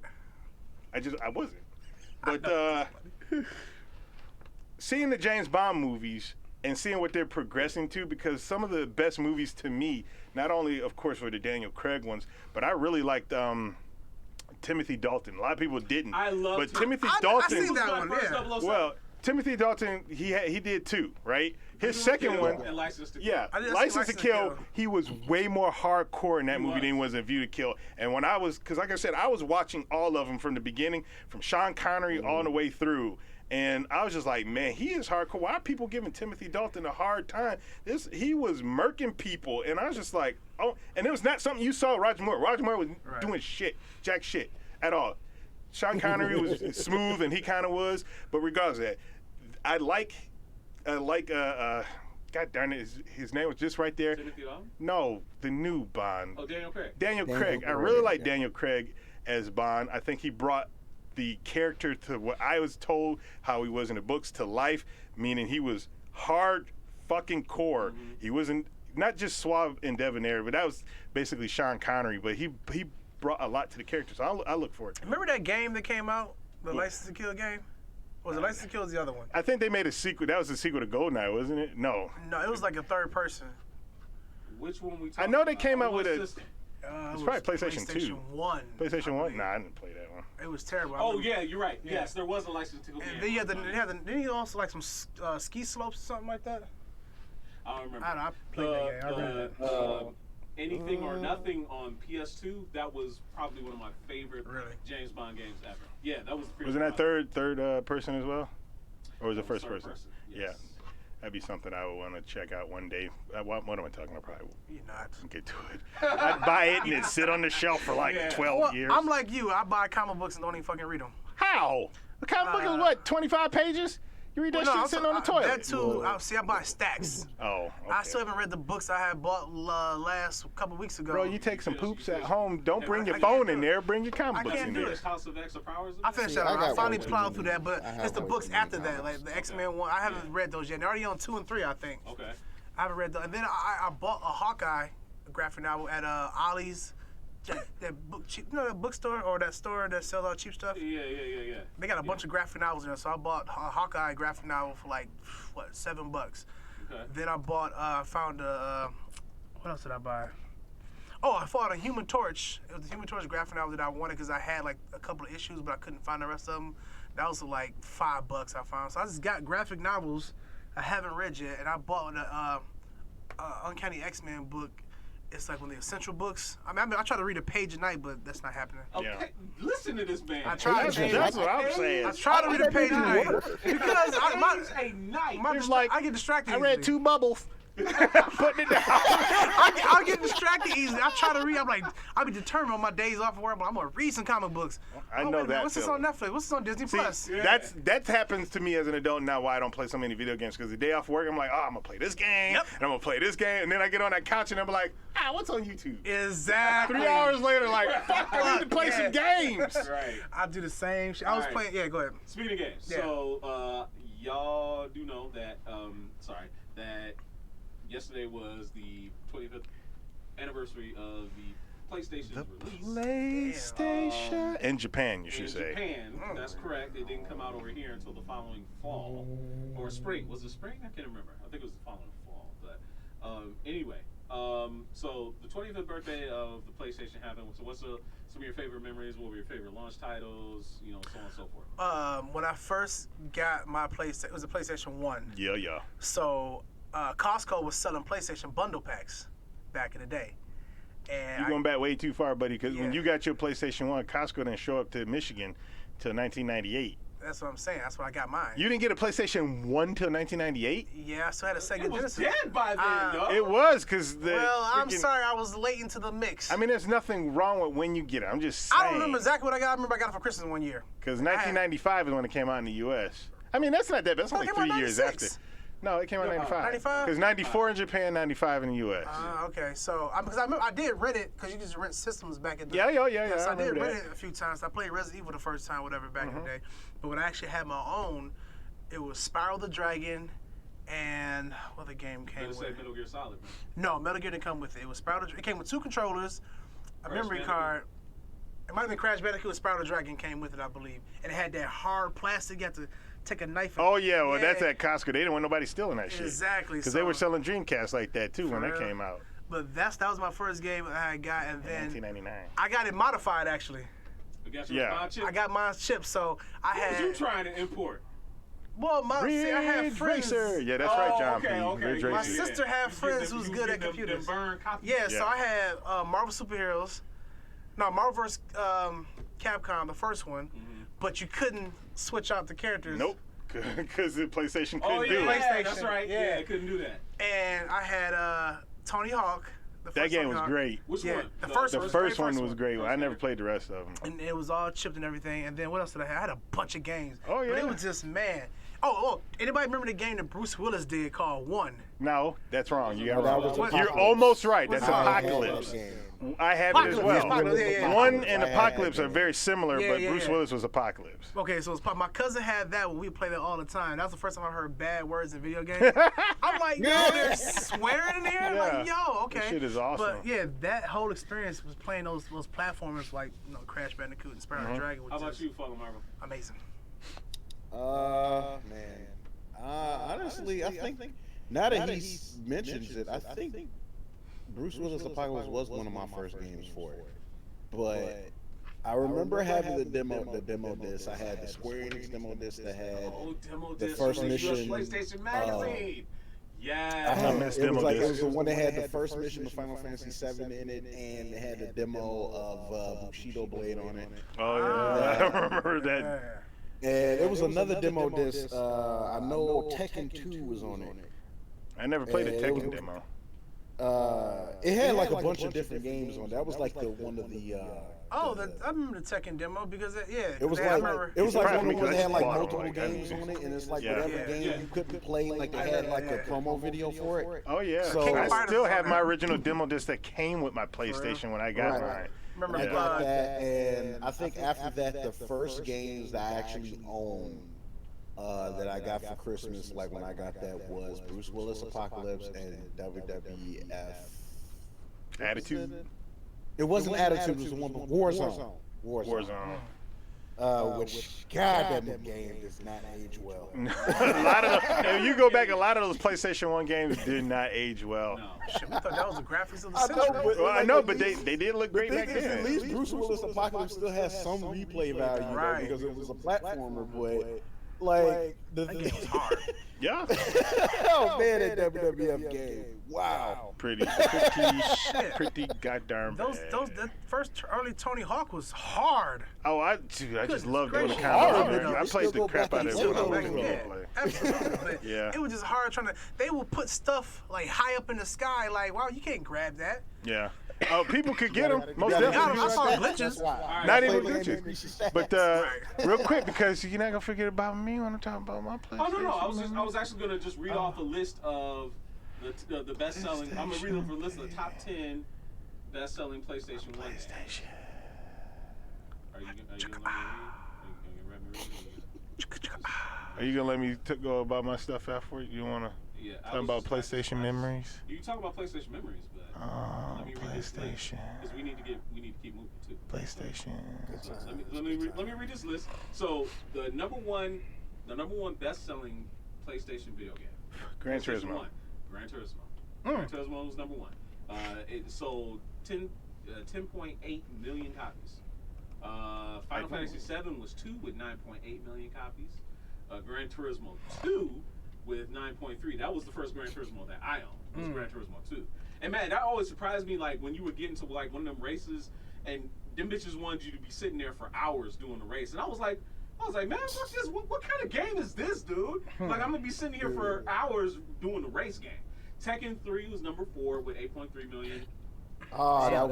I wasn't. But seeing the James Bond movies and seeing what they're progressing to, because some of the best movies to me, not only of course were the Daniel Craig ones, but I really liked Timothy Dalton. A lot of people didn't. I love but Tim- Timothy I Dalton. seen that one, First yeah. 007. Well, Timothy Dalton, he did 2, right? His second one, And License to Kill. yeah, I didn't see License to License to Kill, Kill. he was way more hardcore in that movie than he was in View to Kill. And when because like I said, I was watching all of them from the beginning, from Sean Connery all the way through. And I was just like, man, he is hardcore. Why are people giving Timothy Dalton a hard time? He was murking people. And I was just like, oh, and it was not something you saw Roger Moore. Roger Moore was doing jack shit at all. Sean Connery was smooth, and he kind of was. But regardless of that, I like, God darn it, his name was just right there. Timothy Dalton? No, the new Bond. Oh, Daniel Craig. Daniel Craig. I really like Daniel Craig as Bond. I think he brought the character to what I was told how he was in the books to life, meaning he was hard fucking core. Mm-hmm. He wasn't not just suave and debonair, but that was basically Sean Connery. But he brought a lot to the character, so I look forward to it. Remember that game that came out, the License to Kill game? Was it License to Kill? Or was the other one? I think they made a sequel. That was the sequel to GoldenEye, wasn't it? No. No, it was like a third person. Which one we talking I know they about? came On out with what a- system? It It's was probably PlayStation 2. PlayStation 1. PlayStation I 1? believe. Nah, I didn't play that one. It was terrible. I Oh, remember- yeah, you're right. Yeah. Yes, there was a License to Kill game. And then you also like some ski slopes or something like that? I don't remember. I don't know. I played that game. I remember that. Anything or Nothing on PS2, that was probably one of my favorite Really? James Bond games ever. Yeah, that was pretty Wasn't that third person as well? Or was it first Third person? yes. Yeah. That'd be something I would want to check out one day. What am I talking about? Probably You're not. won't get to it. I'd buy it and it'd sit on the shelf for like Yeah. 12 Well, years. I'm like you. I buy comic books and don't even fucking read them. How? The comic book is what, 25 pages? You read that shit sitting on the toilet? That too. I buy stacks. Oh, okay. I still haven't read the books I had bought last couple weeks ago. Bro, you take some poops at home. Don't bring your I phone can't in do there. Bring your comic I books can't in do there. it. House of X or Powers? I finished See, that. I I got finally way too plowed many- through that, but I have it's the way books too many after that, comics. like the X-Men one. I haven't read those yet. They're already on 2 and 3, I think. Okay. I haven't read those. And then I bought a Hawkeye graphic novel at Ollie's, that book, cheap, you know, that bookstore or that store that sells all cheap stuff. Yeah. They got a bunch of graphic novels in there, so I bought a Hawkeye graphic novel for like what, $7. Okay. Then I bought, found a, what else did I buy? Oh, I bought a Human Torch. It was the Human Torch graphic novel that I wanted because I had like a couple of issues, but I couldn't find the rest of them. That was like $5 I found. So I just got graphic novels I haven't read yet, and I bought the Uncanny X-Men book. It's like one of the essential books. I mean, I try to read a page a night, but that's not happening. Okay. Yeah. Listen to this man. I tried That's, to read. that's what I'm saying. I try to read a page a night because A night. It's like, I get distracted. I read easily. 2 bubbles. Putting it down. I get distracted easily. I try to read. I'm like, I'll be determined on my days off of work, but I'm gonna read some comic books. I know wait a minute, that What's this on feeling. Netflix? What's this on Disney See, Plus? that happens to me as an adult now. Why I don't play so many video games? Because the day off work, I'm like, oh, I'm gonna play this game, Yep. and I'm gonna play this game, and then I get on that couch and I'm like, what's on YouTube? Exactly. 3 hours later, like, fuck, I need to play some games. Right. I do the same shit. I was Alright. playing. Yeah, go ahead. Speaking of games, Yeah. so y'all do know that that yesterday was the 25th anniversary of the PlayStation's release. PlayStation in Japan, you should In say. Japan, that's correct. It didn't come out over here until the following fall or spring. Was it spring? I can't remember. I think it was the following fall. But anyway, so the 25th birthday of the PlayStation happened. So what's some of your favorite memories? What were your favorite launch titles? You know, so on and so forth. When I first got my PlayStation, it was a PlayStation 1. Yeah. So Costco was selling PlayStation bundle packs back in the day. And You're going back way too far, buddy, because when Yeah. you got your PlayStation 1, Costco didn't show up to Michigan till 1998. that's what I'm saying. That's when I got mine. You didn't get a PlayStation 1 till 1998? Yeah, I still had a Sega It was Genesis. dead by then, dog. It was, because the Well, I'm freaking- sorry, I was late into the mix. I mean, there's nothing wrong with when you get it. I'm just saying. I don't remember exactly what I got. I remember I got it for Christmas one year. Because 1995 is when it came out in the U.S. I mean, that's not that bad. That's Oh, only it came out 3 years 96. after. No, it came out in 95. 95? Because 94 in Japan, 95 in the U.S. Okay, so because I remember I did rent it because you just rent systems back in the Yeah. So I I did remember rent that. it a few times. I played Resident Evil the first time, whatever, back in the day. But when I actually had my own, it was Spyro the Dragon, and what other game came Better with say it? Metal Gear Solid. Man. No, Metal Gear didn't come with it. It was Spyro. It came with 2 controllers, a Crash memory Bandicoot. card. It might have been Crash Bandicoot. Spyro the Dragon came with it, I believe, and it had that hard plastic. You had to take a knife. And, Oh, yeah. Well, that's at Costco. They didn't want nobody stealing that shit. Exactly. Because they were selling Dreamcast like that, too, when that real? came out. But that was my first game I got, and In then 1999. I got it modified actually. You got your Yeah. Spawn chip? I got mine chipped, so I What was had. you trying to import? Well, I had Ridge friends. Racer. Yeah, that's right, John okay, P. okay. Ridge My My Racer. sister had You friends get who was you good get at them computers. burn copies? Yeah, so Yeah. I had Marvel Superheroes. No, Marvel vs. Capcom, the first one. But you couldn't switch out the characters. Nope. Because the PlayStation couldn't Oh do yeah, it. that's PlayStation. right. Yeah. Yeah, I couldn't do that. And I had Tony Hawk. The That first game Tony was Hawk. great. Which Yeah, one? the first The one was first great, one first was one. great. I Okay. never played the rest of them. And it was all chipped and everything. And then what else did I have? I had a bunch of games. Oh, But yeah. it was just, man. Oh, anybody remember the game that Bruce Willis did called One? No, that's wrong. You got No, that wrong. was What- You're Apocalypse. almost right. That's What's that? Apocalypse. Yeah. I have it as well. Apocalypse, yeah. One and I had Apocalypse that are game. very similar, Yeah, but yeah, Bruce yeah. Willis was Apocalypse. Okay, so it's my cousin had that when we played it all the time. That was the first time I heard bad words in video games. I'm like, yo, they're swearing in here. I'm like, yo, okay. That shit is awesome. But yeah, that whole experience was playing those platformers like Crash Bandicoot and Spyro the Dragon. How about Was you, Father Marvel? amazing. Man. Honestly, I think now that he mentions it, I think Bruce Willis Apocalypse was one of my first games for it. But I remember having the demo disc. I had the Square Enix demo disc that had Oh, demo the disc first from the US mission, PlayStation magazine. I Yeah. had, missed it was demo like disc. it was the one that had the first mission of Final Fantasy VII in it, and it had a demo of Bushido Blade on it. Oh, yeah. I remember that. Yeah. And it was another demo disc. I know Tekken 2 was on it. I never played a And it Tekken was- demo. It had like a bunch of different games on. That was like the one of the. Oh, I remember the Tekken demo because It was I like remember. it was like Surprised one me of the ones 'cause that I had like just bought multiple them, like, games I on it, and it's like Yeah. whatever Yeah. game you couldn't play, like they had like a promo video for it. Oh, yeah. So- I Fighter still have Fighter. my original demo disc that came with my PlayStation when I got Right. mine. Remember I Yeah. got that, and I think after that, the first games that I actually owned that I got for Christmas, like when I got that, was Bruce Willis Apocalypse and WWF. Attitude? It wasn't Attitude, it was the one, but Warzone. Warzone. Which, God, that game does not age well. A lot of if you go back, a lot of those PlayStation 1 games did not age well. No. Shit, we thought that was the graphics of the I century. know, but Well, I like, know, at but least- they did look The great thing back is, at then. least Bruce Willis Apocalypse still has some replay value, though, Right. because it was a platformer, but like the That game was hard. Yeah, oh man, that WWF game, wow. pretty goddamn Those bad. that first early Tony Hawk was hard. Oh, I just Goodness love those gracious. kind of. Hard, I man. played Still the go crap back out of and it when I still was go in back middle and play. Absolutely. But Yeah. it was just hard trying to. They would put stuff like high up in the sky, like wow, you can't grab that. Yeah. Oh, people could get them. Most You gotta- definitely. I saw That's glitches. why. Not I even play the game glitches. to increase your stats. But real quick, because you're not gonna forget about me when I'm talking about my PlayStation. Oh no, I was actually gonna just read off a list of the best selling. I'm gonna read off a list of the top 10 best selling PlayStation 1 games. PlayStation. Are you gonna let me read? Are you gonna let me go about my stuff after? You wanna Yeah. talk about PlayStation memories? You can talk about PlayStation memories, but Oh, let me read this list PlayStation. because we need to keep moving too. PlayStation. So let me read this list. So the number one best selling PlayStation video game. Gran PlayStation Turismo. 1. Gran Turismo. Gran Turismo was number one. It sold 10.8 million copies. Final Fantasy VII was 2 with 9.8 million copies. Gran Turismo 2 with 9.3. That was the first Gran Turismo that I owned. Was Gran Turismo 2. And man, that always surprised me. Like when you would get into like one of them races, and them bitches wanted you to be sitting there for hours doing the race, and I was like, man, fuck this. What kind of game is this, dude? Like I'm gonna be sitting here for hours doing the race game. Tekken 3 was number 4 with 8.3 million. Oh, that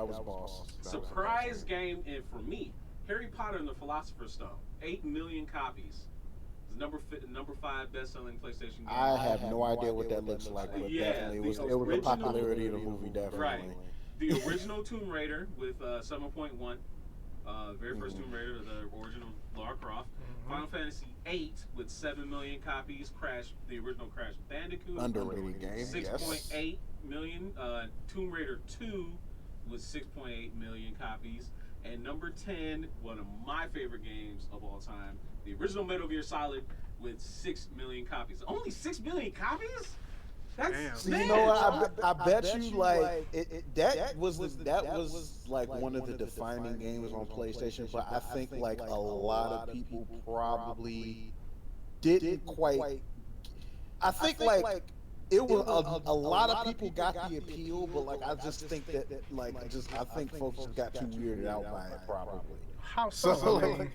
was boss. Surprise game, and for me, Harry Potter and the Philosopher's Stone, 8 million copies. It's number 5 best-selling PlayStation game. I have no idea what that looks like, but Yeah, definitely the it was the original- popularity of the movie, definitely. Right. The original Tomb Raider with 7.1. Very first Tomb Raider, the original Lara Croft. Final Fantasy 8 with 7 million copies. The original Crash Bandicoot. Underrated game, 6.8 million. Tomb Raider 2 with 6.8 million copies. And number 10, one of my favorite games of all time, the original Metal Gear Solid with 6 million copies. Only 6 million copies? That's Damn. See, man. you know what? I bet you like that was like one of the defining games on PlayStation. But I think like a lot of people probably didn't quite. I think like it was a lot of people got the appeal, but like I just think that I think folks just got too weirded out by it probably. How so? I mean,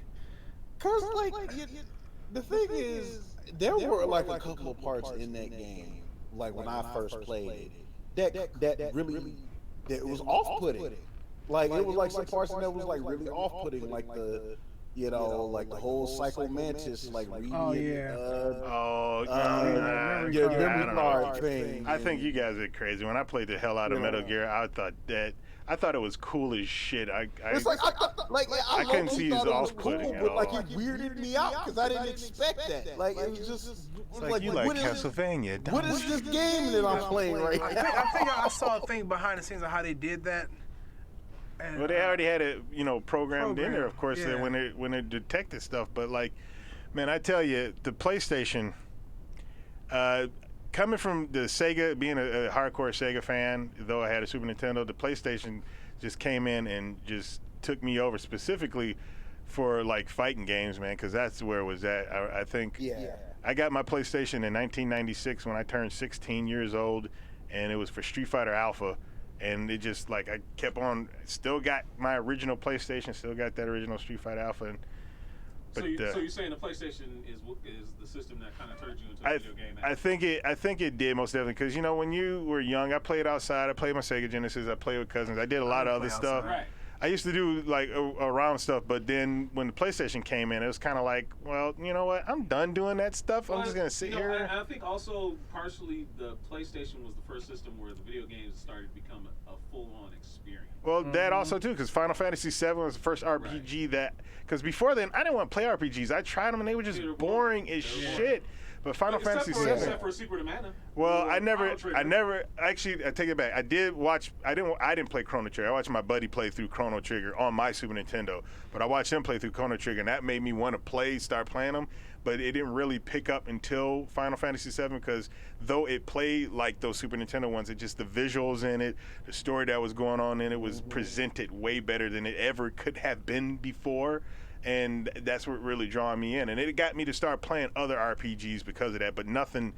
Cause the thing is, there were like a couple of parts in that game, like when I first played it, that really that was off-putting. Like it was like some parts in that was like really off-putting, like the like the whole Psycho Mantis, like reading memory card thing. I think you guys are crazy. When I played the hell out of Metal Gear, I thought it was cool as shit. It's like I couldn't see his off-putting at but all. like it weirded me out because I didn't expect that. Like it was just like you like Castlevania. What is this game that I'm playing right now? I think I saw a thing behind the scenes of how they did that. And, well, they already had it, programmed in there, of course, when they detected stuff. But like, man, I tell you, the PlayStation, coming from the Sega, being a hardcore Sega fan, though I had a Super Nintendo, the PlayStation just came in and just took me over specifically for like fighting games, man, because that's where it was at. I think I got my PlayStation in 1996 when I turned 16 years old, and it was for Street Fighter Alpha. And it just like I kept on, still got my original PlayStation, still got that original Street Fighter Alpha. So you're saying the PlayStation is the system that kind of turned you into a video game? I think it did most definitely because when you were young, I played outside. I played my Sega Genesis. I played with cousins. I did a lot of other stuff. Right. I used to do like around stuff, but then when the PlayStation came in, it was kind of like, well, you know what? I'm done doing that stuff. I'm just gonna sit here. And I think also partially the PlayStation was the first system where the video games started to become a full-on experience. Well, that also too, because Final Fantasy VII was the first RPG that. Because before then, I didn't want to play RPGs. I tried them and they were just boring as shit. But Final Fantasy VII. Except for Secret of Mana. Well, I never actually. I take it back. I didn't play Chrono Trigger. I watched my buddy play through Chrono Trigger on my Super Nintendo. But I watched him play through Chrono Trigger, and that made me want to start playing them. But it didn't really pick up until Final Fantasy VII because though it played like those Super Nintendo ones, it just the visuals in it, the story that was going on in it was presented way better than it ever could have been before. And that's what really drew me in, and it got me to start playing other RPGs because of that. But nothing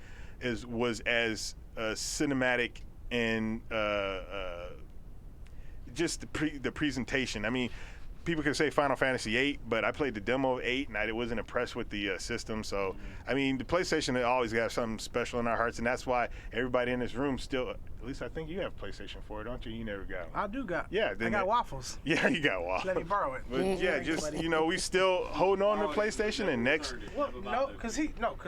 was as cinematic and just the presentation. I mean, people can say Final Fantasy VIII, but I played the demo of 8, and I wasn't impressed with the system. So, I mean, the PlayStation always got something special in our hearts, and that's why everybody in this room still. At least I think you have PlayStation 4, don't you? You never got one. I do got. Yeah, I got waffles. Yeah, you got waffles. Let me borrow it. But yeah, just we still holding on to PlayStation, and next. Well, because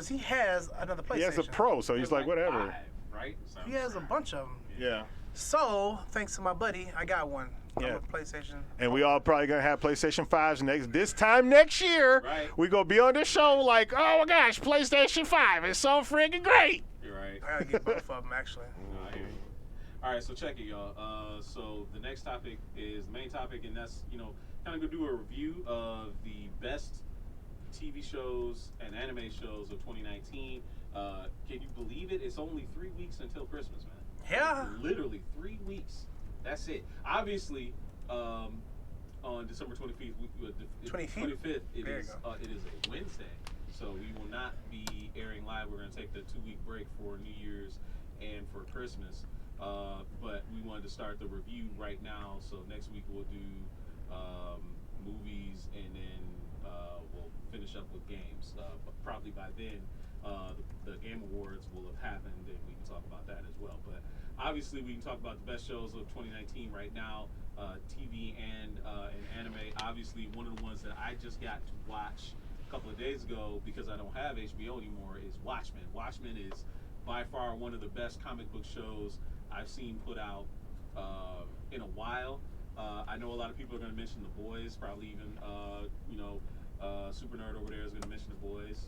he has another PlayStation. He has a Pro, so he's like whatever. 5, right? He has a bunch of them. Yeah. So thanks to my buddy, I got one. Yeah. PlayStation. And we all probably gonna have PlayStation 5s this time next year. Right. We gonna be on this show like, oh my gosh, PlayStation 5 is so freaking great. You're right. I gotta get both of them actually. I hear you. All right, so check it, y'all. So the next topic is the main topic, and that's kind of gonna do a review of the best TV shows and anime shows of 2019. Can you believe it? It's only 3 weeks until Christmas, man. Yeah. Literally 3 weeks. That's it. Obviously, on December 25th, 25th, it is a Wednesday, so we will not be airing live. We're going to take the 2-week break for New Year's and for Christmas. But we wanted to start the review right now, so next week we'll do movies, and then we'll finish up with games. But probably by then, the Game Awards will have happened, and we can talk about that as well. But obviously, we can talk about the best shows of 2019 right now, TV and anime. Obviously, one of the ones that I just got to watch a couple of days ago because I don't have HBO anymore is Watchmen. Watchmen is by far one of the best comic book shows I've seen put out in a while. I know a lot of people are going to mention The Boys, probably even Super Nerd over there is going to mention The Boys.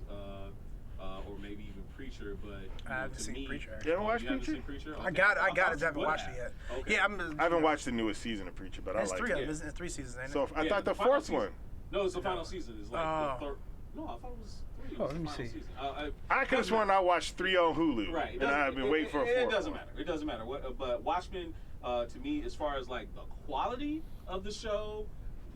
Or maybe even Preacher, but I haven't seen Preacher. You haven't watched you haven't Preacher? seen Preacher? I Okay. got it. I haven't watched it yet. Okay. Yeah, I haven't watched the newest season of Preacher, but I like three it. of them. It's 3 seasons, ain't it? So I thought the final fourth season. one. No, it's the final season. It's like the third. No, I thought it was 3. It was let the me final see. season. I could have sworn I watched 3 on Hulu, Right. and I've been waiting for a 4th. It doesn't matter. It doesn't matter. But Watchmen, to me, as far as like the quality of the show,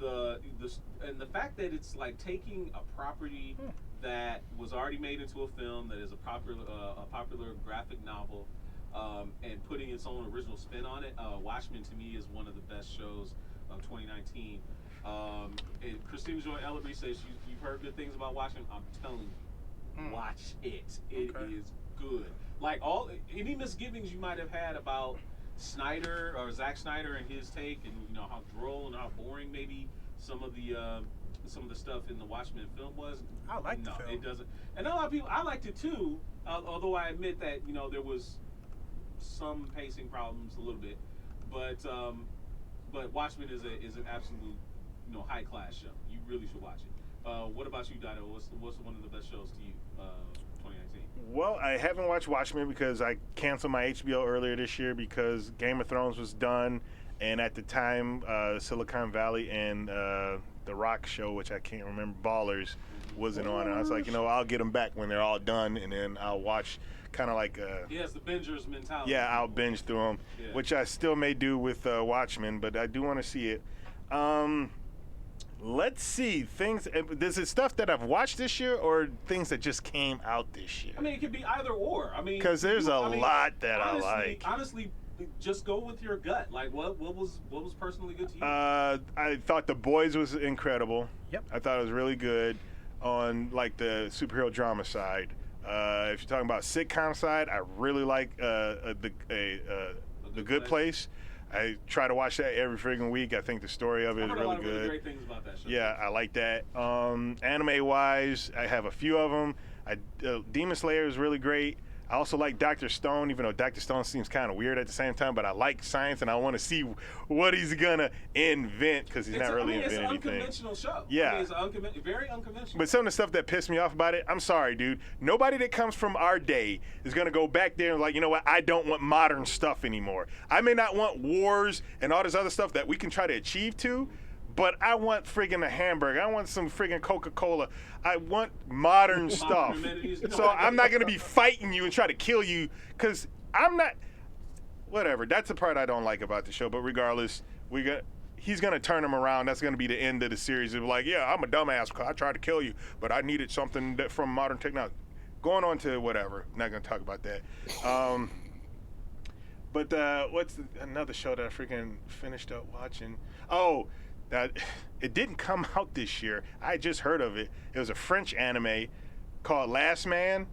and the fact that it's like taking a property that was already made into a film that is a popular graphic novel, and putting its own original spin on it. Watchmen to me is one of the best shows of 2019. And Christina Joy Ellery says you've heard good things about Watchmen. I'm telling you, watch it. It is good. Like any misgivings you might have had about Snyder or Zack Snyder and his take, and how droll and how boring maybe some of the stuff in the Watchmen film was. I liked the No, film. it doesn't. And a lot of people, I liked it too. Although I admit that there was some pacing problems a little bit, but Watchmen is an absolute high class show. You really should watch it. What about you, Dido? What's one of the best shows to you, 2019? Well, I haven't watched Watchmen because I canceled my HBO earlier this year because Game of Thrones was done, and at the time, Silicon Valley and The Rock show, which I can't remember, Ballers, wasn't on. And I was like, I'll get them back when they're all done, and then I'll watch kind of like Yes, the bingers mentality. yeah, I'll binge through them, which I still may do with Watchmen, but I do want to see it. Let's see things. Is it stuff that I've watched this year or things that just came out this year? I mean, it could be either or. I mean, Because there's a lot that honestly, I like. Honestly, just go with your gut. Like, what was personally good to you? I thought The Boys was incredible. Yep. I thought it was really good on like the superhero drama side. If you're talking about sitcom side, I really like The Good Place. I try to watch that every freaking week. I think the story of it is I've heard really a lot of good. really great things about that show. Yeah, I like that. Anime wise, I have a few of them. Demon Slayer is really great. I also like Dr. Stone, even though Dr. Stone seems kind of weird at the same time, but I like science and I want to see what he's going to invent because he's not really inventing anything. It's an unconventional show. Yeah. It's very unconventional. But some of the stuff that pissed me off about it, I'm sorry, dude. Nobody that comes from our day is going to go back there and like, you know what, I don't want modern stuff anymore. I may not want wars and all this other stuff that we can try to achieve to, but I want friggin' a hamburger. I want some friggin' Coca-Cola. I want modern stuff. So I'm not going to be fighting you and try to kill you because I'm not – whatever. That's the part I don't like about the show. But regardless, he's going to turn him around. That's going to be the end of the series. It'll be like, yeah, I'm a dumbass because I tried to kill you, but I needed something from modern technology. Going on to whatever. Not going to talk about that. But what's another show that I freaking finished up watching? Oh – it didn't come out this year. I just heard of it. It was a French anime called Last Man.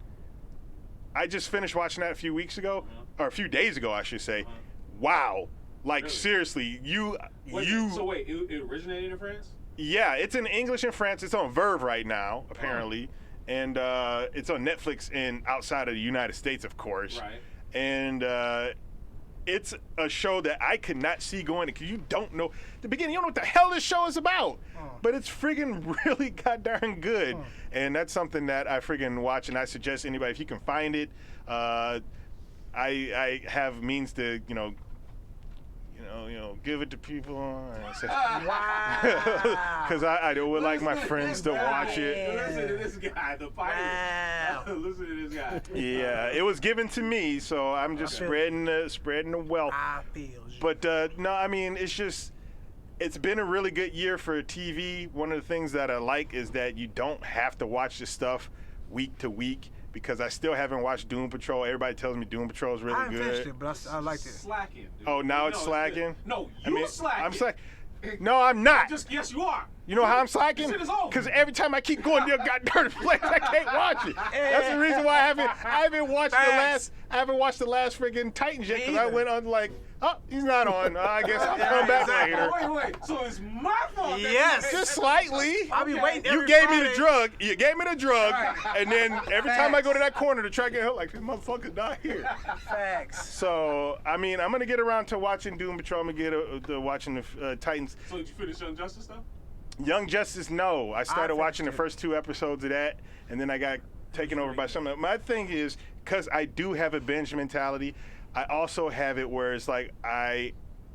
I just finished watching that a few weeks ago, or a few days ago, I should say. Wow. Like, Really? Seriously, So wait, it originated in France? Yeah, it's in English in France. It's on Verve right now, apparently. And it's on Netflix outside of the United States, of course. Right. And it's a show that I could not see going because you don't know the beginning. You don't know what the hell this show is about, but it's friggin' really goddamn good, and that's something that I friggin' watch. And I suggest anybody if you can find it. I have means to give it to people because I would like my friends to watch it. Listen to this guy, the pirate. Listen to this guy. Yeah, it was given to me, so I'm just spreading the wealth. I feel you. But no, I mean, it's been a really good year for TV. One of the things that I like is that you don't have to watch this stuff week to week because I still haven't watched Doom Patrol. Everybody tells me Doom Patrol is really I finished good. it, but I liked it. Slacking. Dude. Oh, now it's slacking? No, you slacking. I'm slacking. No, I'm not. Yes, you are. You know how I'm slacking? Shit is over. Because every time I keep going to your goddamn place, I can't watch it. That's the reason why I haven't watched the last friggin' Titans yet because I went on like, oh, he's not on. I guess I'll come back later. Wait. So it's my fault. Yes. Just slightly. I'll be waiting. You every gave me Friday. the drug. You gave me the drug, and then every time I go to that corner to try to get help, like this motherfucker's not here. Facts. So I mean, I'm gonna get around to watching Doom Patrol. I'm gonna get to watching the Titans. So did you finish Young Justice though? Young Justice, no. I started finished watching the it. first 2 episodes of that, and then I got taken over by something. My thing is, because I do have a binge mentality, I also have it where it's like I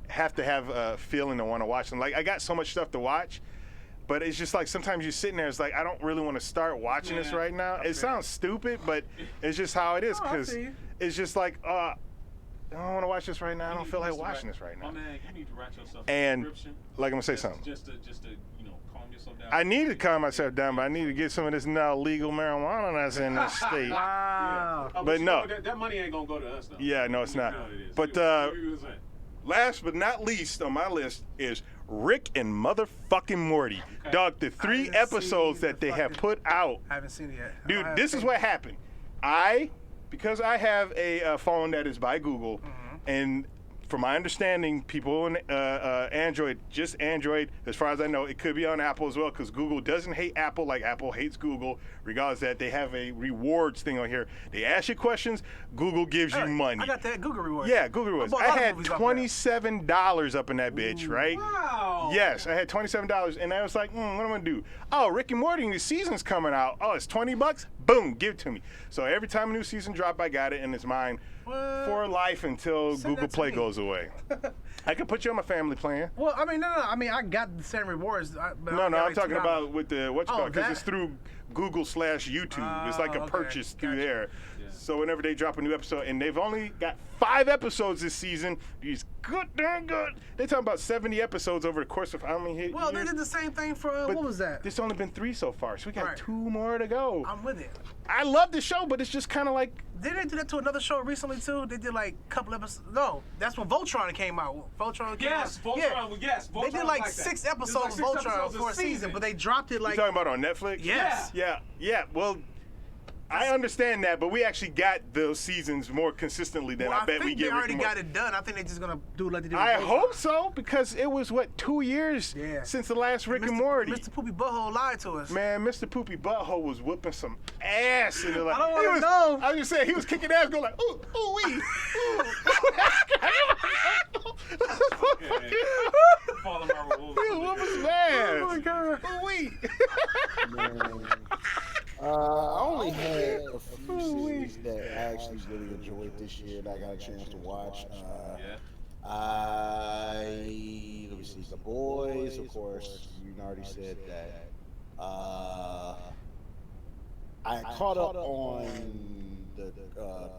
have to have a feeling to want to watch them. Like, I got so much stuff to watch, but it's just like sometimes you're sitting there, it's like, I don't really want to start watching this right now. It sounds stupid, but it's just how it is, because it's just like, I don't want to watch this right now. I don't feel like watching this right now. My man, you need to write yourself a And subscription. like I'm gonna say something. Just to calm yourself down. I need to calm myself down, but I need to get some of this now legal marijuana that's in this state. Wow. Oh, But you no. know that money ain't gonna go to us though. Yeah, no, it's not. You know it is. But What you was saying? last but not least on my list is Rick and motherfucking Morty. Okay. Dog, the 3 haven't episodes seen that the they have fucking- put out. I haven't seen it yet. I Dude, don't have this is faith. what happened. Because I have a phone that is by Google, and from my understanding, people on Android, just Android, as far as I know, it could be on Apple as well, because Google doesn't hate Apple like Apple hates Google, regardless that they have a rewards thing on here. They ask you questions, Google gives you Hey, money. I got that Google reward. Yeah, Google rewards. bought a I lot of had movies off that. $27 up in that bitch, right? Wow. Yes, I had $27, and I was like, what am I gonna do? Oh, Rick and Morty, the season's coming out. Oh, it's $20. Boom, give it to me. So every time a new season drop, I got it, and it's mine for life until Send Google that to Play me. goes away. I can put you on my family plan. Well, I mean, no. I mean, I got the same rewards. But I No, got I'm like talking $2. about with the because that? it's through Google/YouTube. It's like a okay. purchase through Gotcha. there. Yeah. So whenever they drop a new episode, and they've only got 5 episodes this season, these good darn good. They talking about 70 episodes over the course of how many years? Well, they did the same thing for But what was that? There's only been 3 so far, so we got Right. 2 more to go. I'm with it. I love the show, but it's just kind of like Didn't they do that to another show recently too? They did like a couple episodes. No, that's when Voltron came out. Voltron. Came Yes, out. Voltron. Yeah. Yes, Voltron They did was like that. 6 There's episodes like of 6 Voltron episodes for a season, but they dropped it you like. talking about on Netflix. Yes. Yeah. Well, I understand that, but we actually got those seasons more consistently than Well, I bet think we get. they Rick already and got Morty. it done. I think they're just gonna do like they did. With I Voltron. hope so, because it was 2 years Yeah. since the last Rick and Mr. Morty. Mr. Poopy Butthole lied to us. Man, Mr. Poopy Butthole was whooping some ass in the like. I don't he wanna was- know. I was just saying he was kicking ass, going like ooh wee, ooh. Okay. Follow my rules. He was whooping some ass. Oh my God. Ooh wee. I only had a few series that I actually really enjoyed this year that I got a chance to watch. Yeah. Let me see, The Boys, of course. You already said that. I caught up on the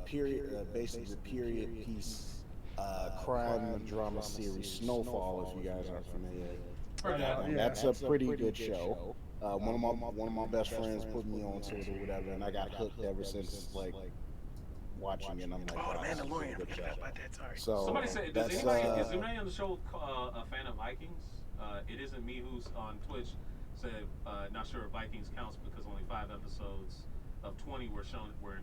period, basically the period piece crime and drama series Snowfall, if you guys aren't familiar. Heard that. Yeah. That's a pretty good show. One of my best friends put me on to it or whatever, and I got hooked ever since like watching it. And I'm like, Oh, wow, the this is a Mandalorian. good I show. forgot about that. Sorry. So Somebody said, is that's, anybody on the show a fan of Vikings? It isn't me who's on Twitch. Said not sure if Vikings counts because only 5 episodes of 20 were in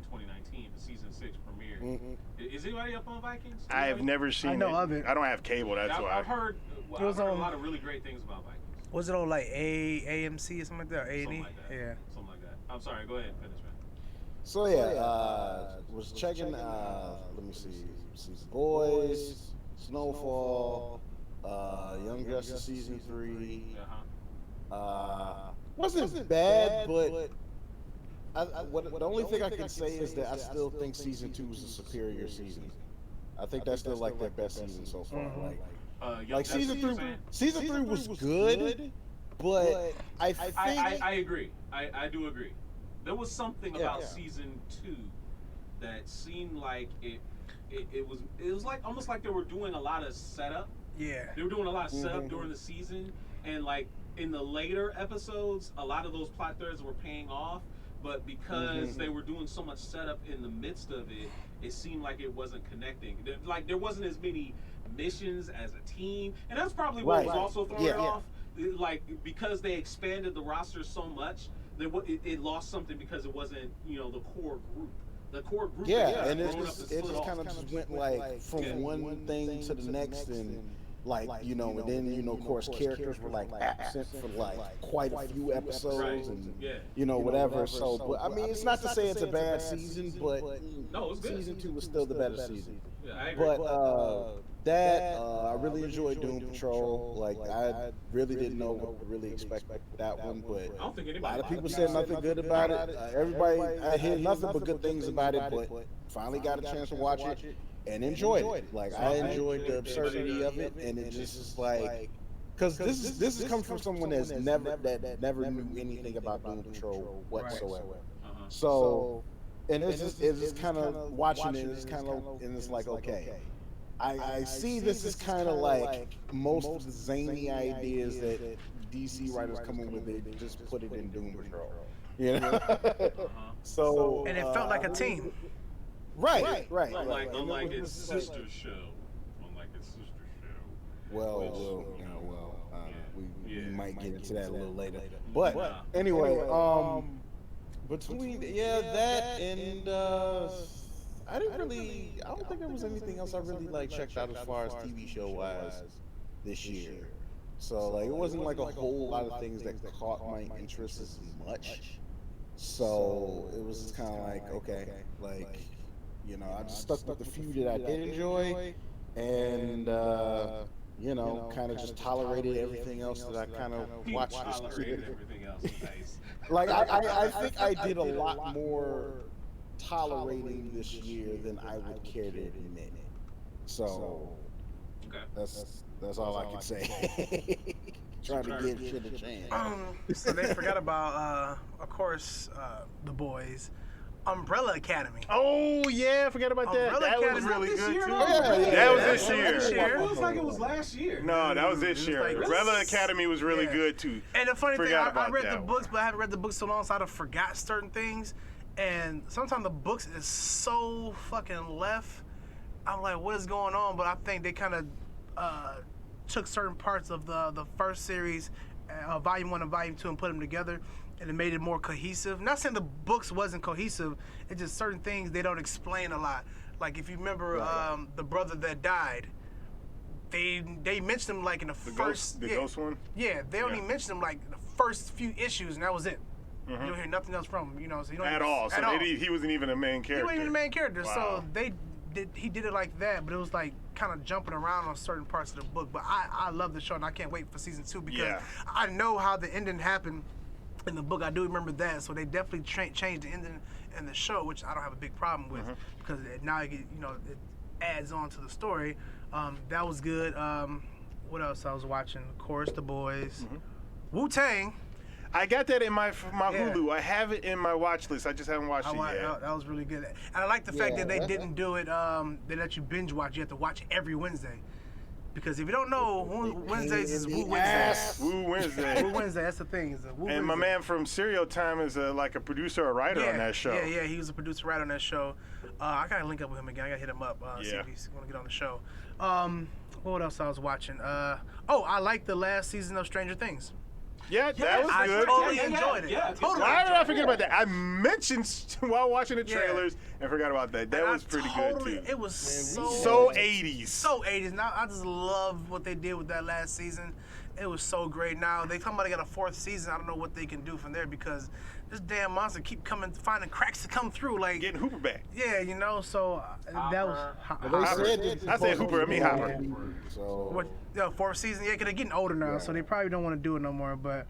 2019. The season 6 premiered. Is anybody up on Vikings? I have Anybody? never seen know it. of it. I don't have cable. That's why. I've heard. It was I've heard on- a lot of really great things about Vikings. Was it on like AMC or something like that? A&E? Something like that. Yeah. Something like that. I'm sorry. Go ahead and finish, man. So yeah, was checking. Let me see. The Boys, Snowfall, Young Justice season 3. Wasn't bad, but the only thing I can say is that I still think season 2 was a superior season. I think that's still like their best season so far. Like season 3, season 3 was good, but I think I agree. I do agree. There was something about season 2 that seemed like it was like almost like they were doing a lot of setup. Yeah. They were doing a lot of setup during the season, and like in the later episodes, a lot of those plot threads were paying off. But because they were doing so much setup in the midst of it, it seemed like it wasn't connecting. Like there wasn't as many missions as a team, and that's probably what was also throwing it off. Like because they expanded the roster so much, it lost something because it wasn't the core group. The core group. and it just kind of just went like from one thing to the next, and like and then of course characters were like absent for like quite a few episodes, and whatever. So, but I mean, it's not to say it's a bad season, but no, it was good. Season 2 was still the better season. Yeah, I agree. But I really enjoyed Doom Patrol. Like I really didn't know what to really expect that one, but I don't think a anybody. lot of people said nothing good about it. Everybody, I hear nothing but good things about it, but finally got a chance to watch it and enjoyed it. Like I enjoyed the absurdity of it, and it just is like, because this is coming from someone that never knew anything about Doom Patrol whatsoever. So, and it's just kind of watching it. It's kind of, and it's like, okay, I see this is kind of like most of the zany ideas that DC writers come in with, they just put it in Doom Patrol. You know, so And it felt like a team. Right. Unlike its sister show. Well, we might get into that a little later. But Nah. anyway, between that and I don't think there was anything else I really like checked out as far as TV show wise this year. So like it wasn't like a whole lot of things that caught my interest as much. So it was just kind of like, okay, like, you know, I just stuck with the few that I did enjoy, and you know, kind of just tolerated everything else that I kind of watched this year. Everything else is nice. Like I think I did a lot more tolerating this year than I would care to admit. So Okay. that's all I can say. Trying to give shit a chance. So they forgot about, of course, The Boys, Umbrella Academy. Oh yeah, I forgot about that. Umbrella That was Academy. really This good year, too. though? That was this This year. year. It feels like it was last year. No, that was this was year. like- Umbrella Academy was really Yeah. good too. And the funny thing, Forgot I about read that the one. books, but I haven't read the books so long, so I'd have forgot certain things. And sometimes the books is so fucking left. I'm like, what is going on? But I think they kind of took certain parts of the first series, Volume 1 and Volume 2, and put them together, and it made it more cohesive. Not saying the books wasn't cohesive, it's just certain things they don't explain a lot. Like if you remember the brother that died, they mentioned him like in the first... Ghost one? Yeah, they only Yeah. mentioned him like the first few issues, and that was it. You don't hear nothing else from him, you know. So you don't At even- all. So at all. he wasn't even a main He character. wasn't even the main character. Wow. So he did it like that, but it was like kind of jumping around on certain parts of the book. But I love the show, and I can't wait for season 2 because Yeah. I know how the ending happened in the book. I do remember that, so they definitely changed the ending in the show, which I don't have a big problem with because now it adds on to the story. That was good. What else I was watching? Of course, The Boys, Wu-Tang. I got that in my Yeah. Hulu. I have it in my watch list. I just haven't watched it yet. That was really good. And I like the fact Yeah, that they that- didn't do it, they let you binge watch. You have to watch every Wednesday. Because if you don't know, Wednesdays is Woo Wednesday. Woo Wednesday. Woo Wednesday, that's the thing. Is Woo And my Wednesday. man from Serial Time is like a producer or writer on that show. Yeah, he was a producer right on that show. I gotta link up with him again. I gotta hit him up, see Yeah. if he's gonna get on the show. What else I was watching? I like the last season of Stranger Things. Yeah, that was I good. totally Yeah, enjoyed it. yeah, Totally Why did enjoyed I it. forget about that? I mentioned while watching the Yeah. trailers and forgot about that. That And I was pretty totally, good too. It was so So 80s. so 80s. Now I just love what they did with that last season. It was so great. Now they talking about they got a 4th season. I don't know what they can do from there because this damn monster keep finding cracks to come through. Like Getting Hooper back. yeah, you know. So that was They said that I said Hooper, I mean Hopper. So what? Yeah, 4th season. Yeah, 'cause they're getting older now, so they probably don't want to do it no more. But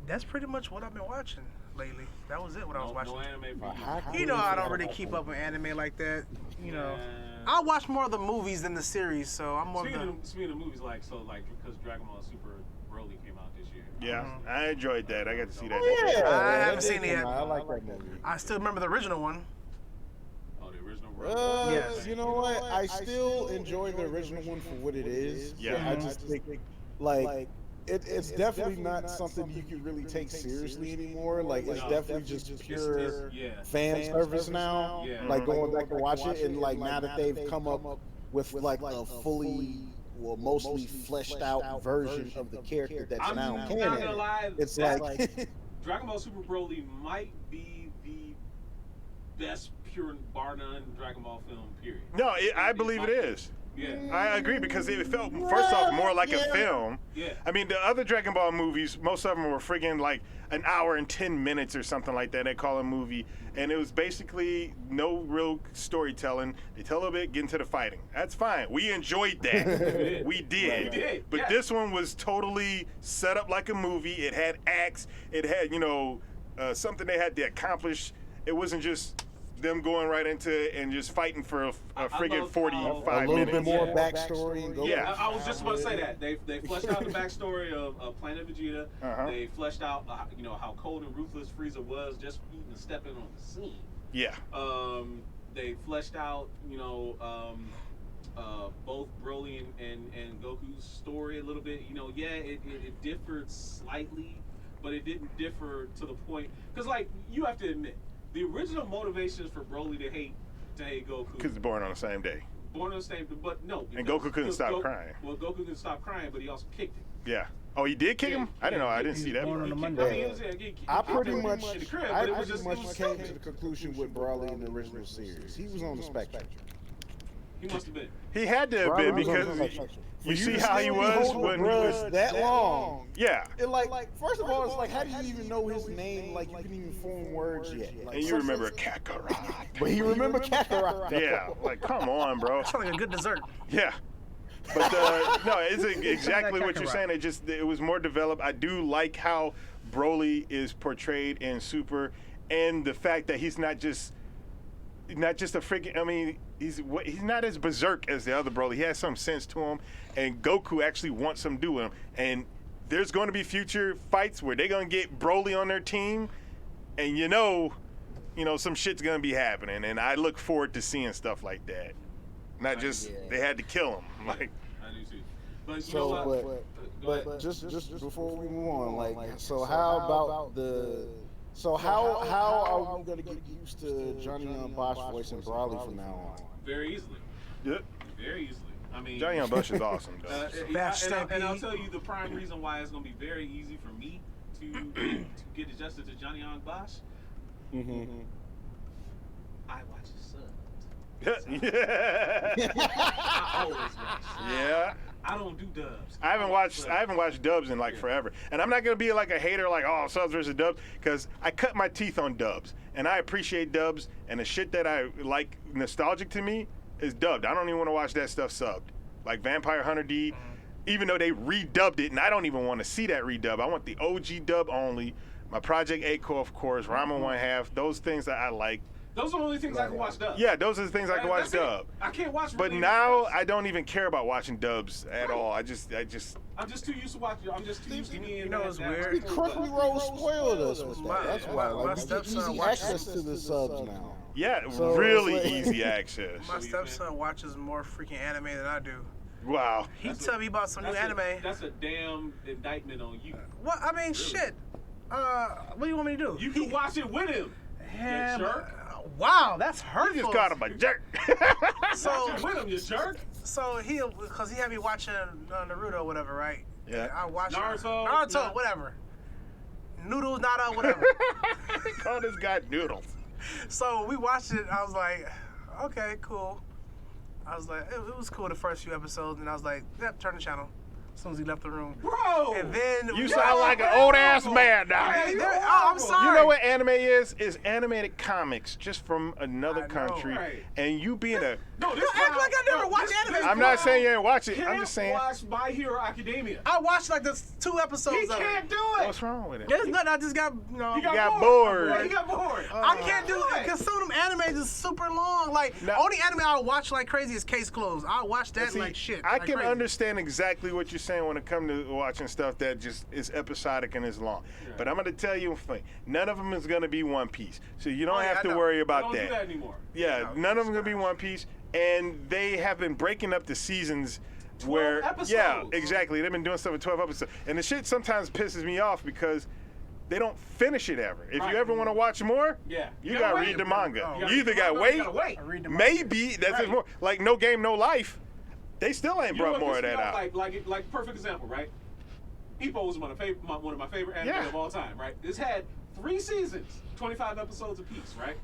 that's pretty much what I've been watching lately. That was it. What I was watching. No anime for you. You know, I don't really keep up with anime like that. You know, Yeah. I watch more of the movies than the series, so I'm more of the. Speaking of movies, because Dragon Ball Super Broly came out this year. Yeah, I enjoyed that. I got to see that. yeah, I haven't that seen did it come yet. out. I like that movie. I still remember the original one. Oh, the original Broly. Yes. You know what? I still enjoy the original one for what it is. Yeah. I just think, like, it's definitely not something you can really take seriously anymore. Like, it's No. definitely just pure Yeah. fan service now. Yeah. Like, going back to watch it, and like now that they've come up with like a fully, well, mostly fleshed out version of the character that's I'm now not gonna canon. lie. It's that like Dragon Ball Super Broly might be the best pure bar none Dragon Ball film. Period. No, I believe it is. Yeah. I agree because it felt first off more like a film. Yeah. I mean, the other Dragon Ball movies, most of them were friggin' like an hour and 10 minutes or something like that. They call a movie, and it was basically no real storytelling. They tell a little bit, get into the fighting. That's fine. We enjoyed that. We did. We did, But yeah. this one was totally set up like a movie. It had acts. It had something they had to accomplish. It wasn't just them going right into it and just fighting for a friggin' love a 45 little minutes. bit more Yeah. backstory. And go Yeah. I was just about to say that they fleshed out the backstory of Planet Vegeta. Uh-huh. They fleshed out how cold and ruthless Frieza was just even stepping on the scene. Yeah. They fleshed out both Broly and Goku's story a little bit. You know, yeah, it differed slightly, but it didn't differ to the point. Because, like, you have to admit, the original motivations for Broly to hate Goku. Because he's born on the same day. Born on the same, but no. And Goku couldn't stop crying. Well, Goku couldn't stop crying, but he also kicked him. Yeah. Oh, he did kick him? I didn't know. I didn't see that. Born on part. a Monday. I pretty much came stupid. to the conclusion with Broly in the original series. He was on the spectrum. He must have been. He had to have been because you see how he was when he was that long. Yeah. It like first of all, it's like how do you even know his name? Like you couldn't even form words yet. Like, And you remember Kakarot. But he remember Kakarot. Yeah. Like, come on, bro. Sounds like a good dessert. Yeah. But no, it's exactly what you're saying. It was more developed. I do like how Broly is portrayed in Super, and the fact that he's not just a freaking. I mean, he's not as berserk as the other Broly. He has some sense to him, and Goku actually wants some to do with him. And there's going to be future fights where they're going to get Broly on their team, and you know, some shit's going to be happening. And I look forward to seeing stuff like that. Not just they had to kill him. Like, I do too. But you So, know what? but just before we move on, like, so how about so how are we gonna get used to Johnny Young Bosch voice and Broly from now on? Very easily. yep. Very easily. I mean, Johnny Young Bush is awesome, though. and I'll tell you the prime reason why it's going to be very easy for me to get adjusted to Johnny Young Bosch. Mm-hmm. I watch his subs. Yeah. I always watch. Yeah. I don't do dubs. I haven't watched dubs in like forever, and I'm not gonna be like a hater, like subs versus dubs, because I cut my teeth on dubs, and I appreciate dubs, and the shit that I like nostalgic to me is dubbed. I don't even want to watch that stuff subbed, like Vampire Hunter D, even though they redubbed it, and I don't even want to see that redub. I want the OG dub only. My Project A-Core, of course, Ramen 1/2, those things that I like. Those are the only things I can watch dub. Yeah, those are the things I can watch That's it. dub. I can't watch. But really now dubs. I don't even care about watching dubs at all. I just. I'm just too used to watching. I'm just too used to being. You know what's that weird? Crunchyroll spoiled us with that. That's why. my Like, we get stepson easy watches- access to the subs now. Yeah, So, really it's like- easy access. My stepson watches more freaking anime than I do. Wow. He tell me about some new anime. That's a damn indictment on you. What? I mean, shit. What do you want me to do? You can watch it with him. Yeah, you jerk. wow, that's hurtful. You just called him a jerk. So, Watch it with him, you jerk. so because he had me watching Naruto, whatever, right? Yeah. I watched Naruto, Naruto, whatever. Noodles, nada, whatever. They call this guy Noodles. So we watched it. I was like, okay, cool. I was like, it was cool the first few episodes, and I was like, yep, turn the channel. As soon as he left the room. Bro! And then You sound like an old ass man now. Hey, you I'm horrible. sorry. You know what anime is? It's animated comics just from another I know, country. right. And you being a... No, this Don't act like I never watched this anime. I'm not saying you ain't watch it. Can't I'm just saying... watch My Hero Academia. I watched like the 2 episodes He of it. can't do it. What's wrong with it? There's nothing. I just got, He got bored. Yeah, he got bored. I can't do it because some of them animes is super long. Like, Now- only anime I watch like crazy is Case Closed. I watch that See, like shit. I like can crazy. understand exactly what you're saying when it comes to watching stuff that just is episodic and is long. But I'm going to tell you a thing. None of them is going to be One Piece. So you don't Oh, yeah, have I to know. worry I about don't do that anymore. Yeah, No, none of them it's going to be One Piece. And they have been breaking up the seasons 12 where... episodes. Yeah, exactly. They've been doing stuff in 12 episodes. And the shit sometimes pisses me off because they don't finish it ever. If Right. you ever want to watch more, Yeah. you gotta got to wait. read the manga. Oh. You either got to You wait, gotta wait. I read the manga. maybe, that's Right. just more. Like No Game, No Life, they still ain't You know brought what more of pisses me that off? out. Like perfect example, right? Ippo was one of my favorite anime Yeah. of all time, right? It's had 3 seasons, 25 episodes apiece, right?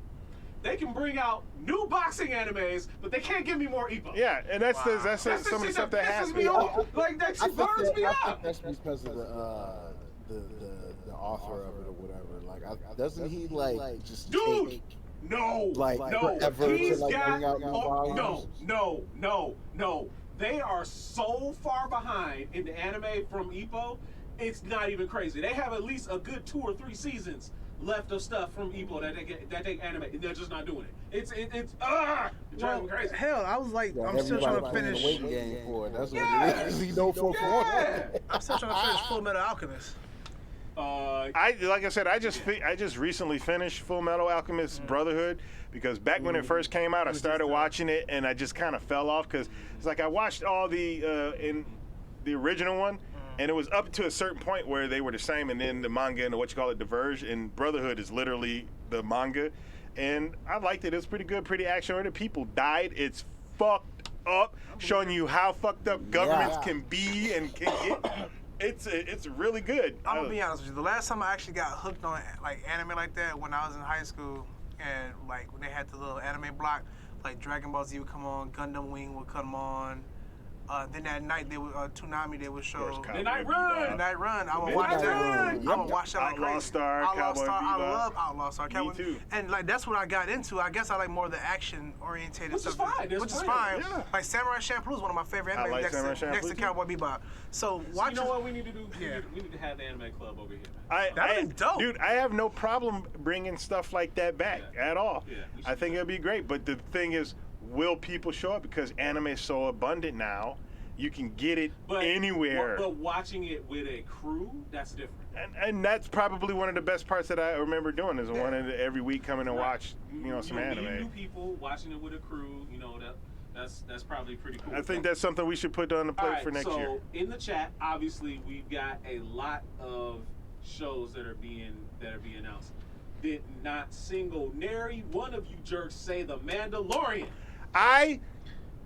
They can bring out new boxing animes, but they can't give me more Ippo. Yeah, and that's Wow. that's That's some of the shit stuff that that pisses happens. me off. Like that I shit think burns me I up. think that's because of the author of it or whatever. Like, doesn't he like just Dude! take No, like no, forever to he's like got, bring out new no, volumes? no. They are so far behind in the anime from Ippo, it's not even crazy. They have at least a good 2 or 3 seasons left of stuff from Ippo that they animate. They're just not doing it. It drives me crazy. Hell, I was like, Yeah, I'm still trying to everybody playing finish. the waiting game for it. That's what Yeah. it is. He know for Yeah. one. I'm still trying to finish Full Metal Alchemist. Like I said, I just recently finished Full Metal Alchemist Brotherhood because back when it first came out, I started watching it and I just kind of fell off because it's like I watched all in the original one. And it was up to a certain point where they were the same, and then the manga and diverged, and Brotherhood is literally the manga. And I liked it. It was pretty good, pretty action-oriented. People died. It's fucked up, showing you how fucked up governments can be and can get. It's really good. I'm gonna be honest with you. The last time I actually got hooked on like anime like that when I was in high school, and like when they had the little anime block, like Dragon Ball Z would come on, Gundam Wing would come on. Then at night they would Toonami they would show Midnight Run. Midnight Run. I would watch that. I would watch that like Outlaw crazy. Star, Outlaw Cowboy Star. Bebop. I love Outlaw Star. Me too. And like that's what I got into. I guess I like more of the action oriented Which stuff. is fine. There's Which is plenty. fine. Yeah. Like Samurai Champloo is one of my favorite I anime like next Samurai to Champloo, too. Cowboy Bebop. So watch. You know what we need to do? Yeah. We need to have the anime club over here, man. That'd be dope. Dude, I have no problem bringing stuff like that back at all. Yeah, we should I think it'd be great. But the thing is, will people show up? Because anime is so abundant now. You can get it anywhere. But watching it with a crew, that's different. And that's probably one of the best parts that I remember doing is wanting to every week come in and watch, some anime. Meeting new people, watching it with a crew, that's probably pretty cool. I think that's something we should put on the plate All right, for next so year. in the chat, obviously we've got a lot of shows that are being announced. Did not single nary one of you jerks say The Mandalorian. I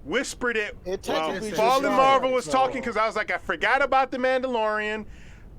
whispered it while technically just Fallen started, Marvel was so- talking because I was like, I forgot about The Mandalorian.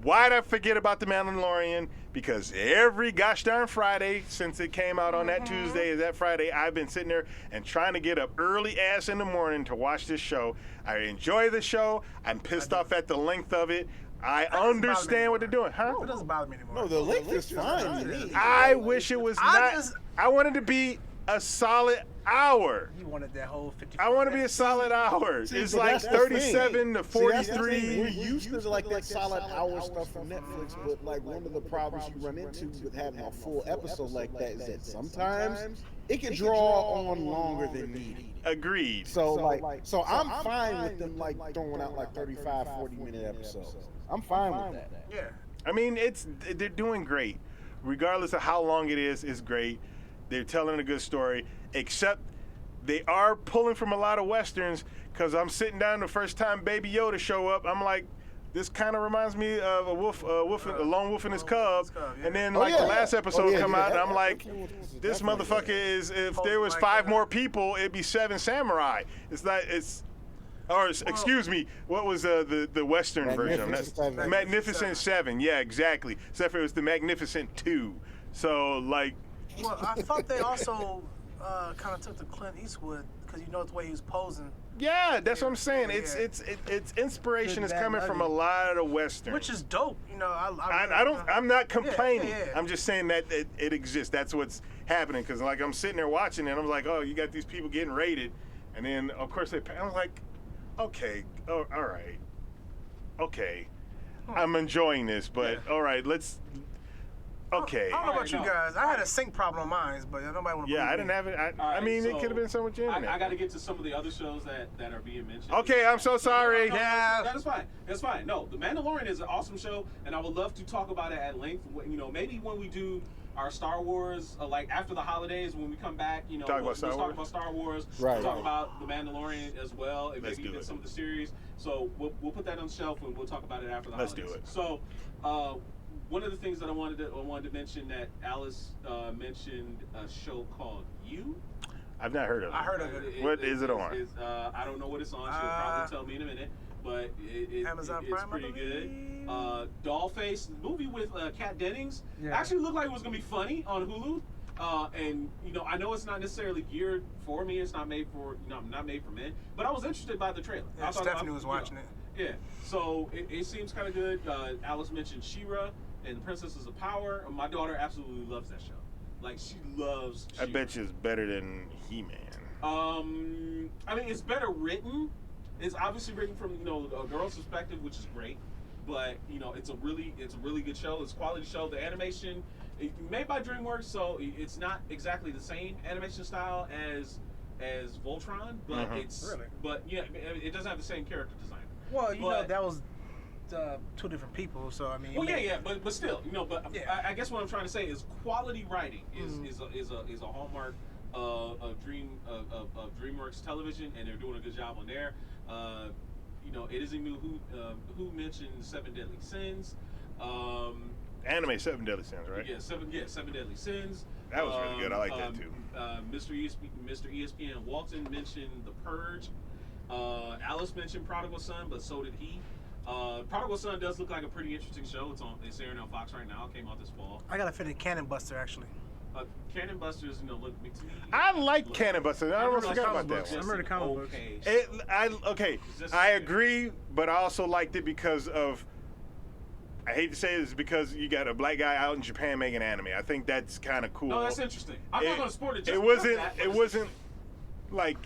Why'd I forget about The Mandalorian? Because every gosh darn Friday since it came out on that Tuesday is that Friday, I've been sitting there and trying to get up early ass in the morning to watch this show. I enjoy the show. I'm pissed off at the length of it. I understand what they're doing. Huh? It doesn't bother me anymore. No, the length is fine to me. I wish it was I wanted to be a solid hour. You wanted that whole 50. I want to be a solid hour. It's but like that's the 37 thing. to See, that's the thing. 43. We're used to like that solid hour stuff from Netflix, but like one of the problems you run into with having a full episode like that is that sometimes it can draw on longer than needed. Agreed. So I'm fine with them like throwing out like 35, 40-minute episodes. I'm fine with that. Yeah. I mean, they're doing great. Regardless of how long it is, it's great. They're telling a good story, except they are pulling from a lot of Westerns because I'm sitting down the first time Baby Yoda show up. I'm like, this kind of reminds me of a lone wolf and his cub. Yeah. And then the last episode come out, and I'm like, this motherfucker is, if there was 5 more people, it'd be 7 samurai. Excuse me, what was the Western version? Magnificent Seven. Yeah, exactly. Except for it was the Magnificent 2. So, like... Well, I thought they also kind of took the Clint Eastwood because the way he was posing. Yeah, that's what I'm saying. Yeah. It's inspiration Good, is bad, coming from a ugly. lot of Westerns. Which is dope. I'm not complaining. Yeah. I'm just saying that it exists. That's what's happening. Because like I'm sitting there watching it, and I'm like, oh, you got these people getting raided, and then of course I'm like, okay, oh, all right, okay, I'm enjoying this, but all right, let's. Okay. I don't know about you guys. I had a sync problem on mine, but nobody want to. Yeah, I didn't have it. I mean, it could have been so much internet. I got to get to some of the other shows that are being mentioned. Okay, I'm so sorry. No, that's fine. That's fine. No, The Mandalorian is an awesome show, and I would love to talk about it at length. Maybe when we do our Star Wars, like after the holidays, when we come back, Talk about Star talk about Star Wars. Right. We'll talk about The Mandalorian as well, and Let's maybe do even it. some of the series. So we'll put that on the shelf, and we'll talk about it after the Let's holidays. do it. So. One of the things that I wanted to mention that Alice mentioned a show called You. I've not heard of it. I heard of it. What is it on? I don't know what it's on. She'll probably tell me in a minute. But Amazon it's Prime, I pretty good. believe. Dollface, the movie with Kat Dennings, Yeah. actually looked like it was gonna be funny on Hulu. And I know it's not necessarily geared for me. It's not made for not made for men. But I was interested by the trailer. Yeah, Stephanie was watching it. Yeah, so it seems kind of good. Alice mentioned She-Ra and the Princesses of Power. My daughter absolutely loves that show. Like, she loves I She-Ra. bet you it's better than He-Man. I mean, it's better written. It's obviously written from a girl's perspective, which is great. But it's a really good show. It's a quality show. The animation, made by DreamWorks, so it's not exactly the same animation style as Voltron, but Mhm. it's Really? but yeah, it doesn't have the same character design. Well, But- that was two different people. So I mean. Well, yeah, but still, But Yeah. I guess what I'm trying to say is quality writing is Mm-hmm. is a hallmark of DreamWorks Television, and they're doing a good job on there. It isn't new who mentioned Seven Deadly Sins. Anime Seven Deadly Sins, right? Seven Deadly Sins. That was really good. I like that too. Mr. ESPN Walton mentioned The Purge. Alice mentioned Prodigal Son, but so did he. Prodigal Son does look like a pretty interesting show. It's airing on Fox right now. It came out this fall. I gotta fit in Cannon Buster actually. Cannon Busters, look to me. I like Cannon Busters. I almost forgot about that I one. remember the comic books. I agree, but I also liked it because of. I hate to say this because you got a black guy out in Japan making anime. I think that's kind of cool. No, that's interesting. I'm not going to support it. Just It wasn't like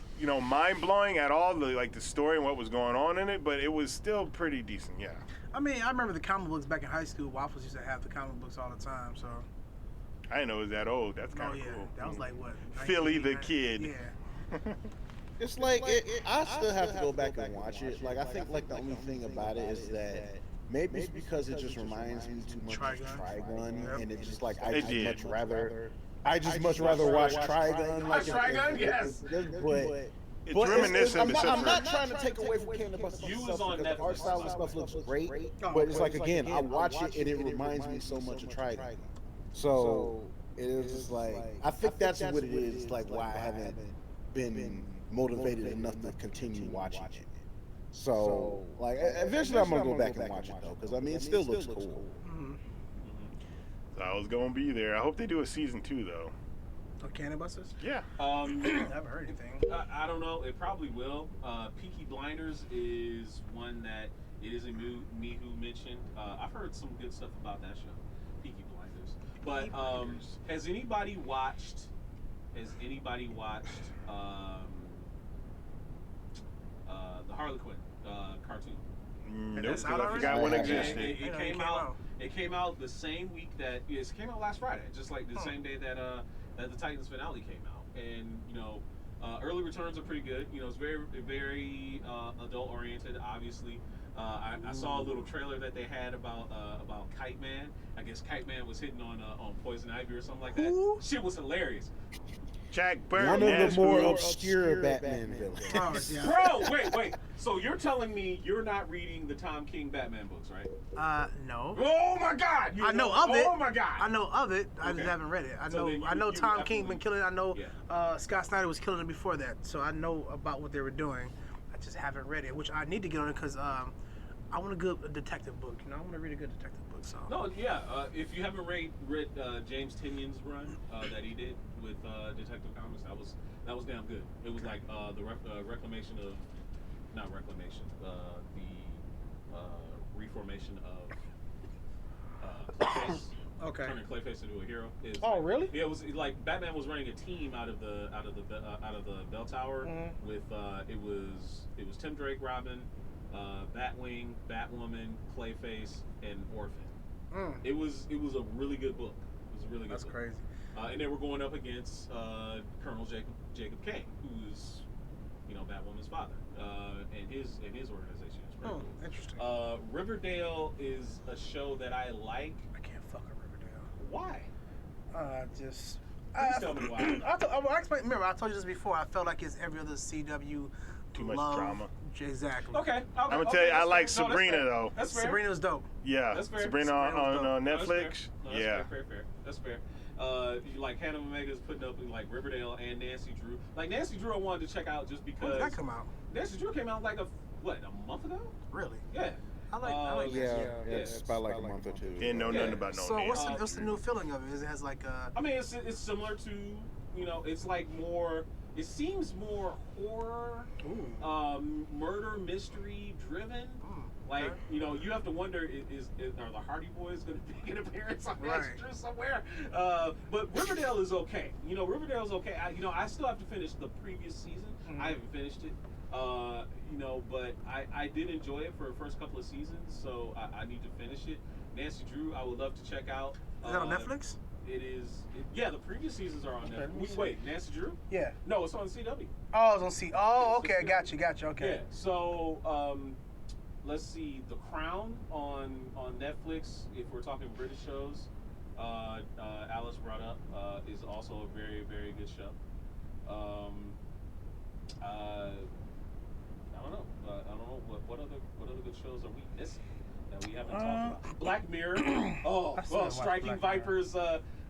mind blowing at all. The story and what was going on in it, but it was still pretty decent. Yeah. I mean, I remember the comic books back in high school. Waffles used to have the comic books all the time. So. I didn't know it was that old. That's kind of cool. That was like what? Philly the Kid. Yeah. It's like I still have to go back and watch it. Like I think the only thing about it is that maybe it's because it just reminds me too much of Trigun, and it's just like I just much rather watch Trigun. Like Trigun, yes. But It's reminiscent. I'm not trying to take away from Cannon Buster stuff because the art style and stuff looks great. But it's like again, I watch it and it reminds me so much of Trigun. So it is just like I think that's what it is. Like why I haven't been motivated enough to continue watching it. So like eventually I'm gonna go back and watch it though, because I mean it still looks cool. So I was gonna be there. I hope they do a season 2 though. Oh, Cannon Busters? Yeah. I haven't heard anything. I don't know. It probably will. Peaky Blinders is one that it isn't me who mentioned. I've heard some good stuff about that show, Peaky Blinders. But has anybody watched the Harley Quinn cartoon? Nope. That's out I already? forgot one Yeah. existed. It came out. It came out the same week that it came out last Friday, just like the same day that the Titans finale came out. And early returns are pretty good. It's very very adult oriented. Obviously, I saw a little trailer that they had about Kite Man. I guess Kite Man was hitting on Poison Ivy or something like that. Who? Shit was hilarious. Jack Burton. One of the has more who- obscure Batman villains. Oh, yeah. Bro, wait. So you're telling me you're not reading the Tom King Batman books, right? No. Oh my God! I know of it. Oh my God! I know of it. I Okay. just haven't read it. So then I know you Tom King absolutely- been killing it. I know Yeah. Scott Snyder was killing it before that. So I know about what they were doing. I just haven't read it, which I need to get on it because I want a good detective book. I want to read a good detective book. So. No, yeah. If you haven't read James Tynion's run that he did with Detective Comics, that was damn good. It was like the reclamation of, not reclamation, the reformation of Clayface. Okay. Turning Clayface into a hero. Really? Yeah, it was like Batman was running a team out of the bell tower with it was Tim Drake, Robin, Batwing, Batwoman, Clayface, and Orphan. It was a really good book. It was a really good That's book. crazy. And they were going up against Colonel Jacob Kane, who's Batwoman's father, and his organization. It's pretty cool. Interesting. Riverdale is a show that I like. I can't fuck with Riverdale. Why? Just. Please tell me why. Remember, I told you this before. I felt like it's every other CW. Too much love. drama. Exactly. Okay. I'm gonna tell you, I like that's fair. Sabrina though. That's fair. Sabrina was dope. Yeah, That's fair. Sabrina on No, that's Netflix. fair. No, Yeah. Fair. That's fair. You like Hannah Omega's putting up in like Riverdale and Nancy Drew. Like Nancy Drew, I wanted to check out just because. When did that come out? Nancy Drew came out like a month ago? Really? Yeah. I like Yeah, Nancy. it's about like a month or two. Didn't know nothing about no So Nancy. what's the new feeling of it? It has like a. I mean, it's similar to it's like more. It seems more horror, murder mystery driven. Like okay. you have to wonder are the Hardy Boys going to make an appearance on Right. Nancy Drew somewhere? But Riverdale is okay. Riverdale's okay. I still have to finish the previous season. I haven't finished it. But I did enjoy it for the first couple of seasons, so I need to finish it. Nancy Drew, I would love to check out. Is that on Netflix? It is. Yeah, the previous seasons are on Netflix. Wait, Nancy Drew? Yeah. No, it's on CW. Oh, it's on C. Oh, Yeah, okay. it's Got you. Okay. Yeah. So, let's see, The Crown on Netflix. If we're talking British shows, Alice brought up is also a very, very good show. I don't know. I don't know what other good shows are we missing that we haven't talked about. Black Mirror. Striking Vipers.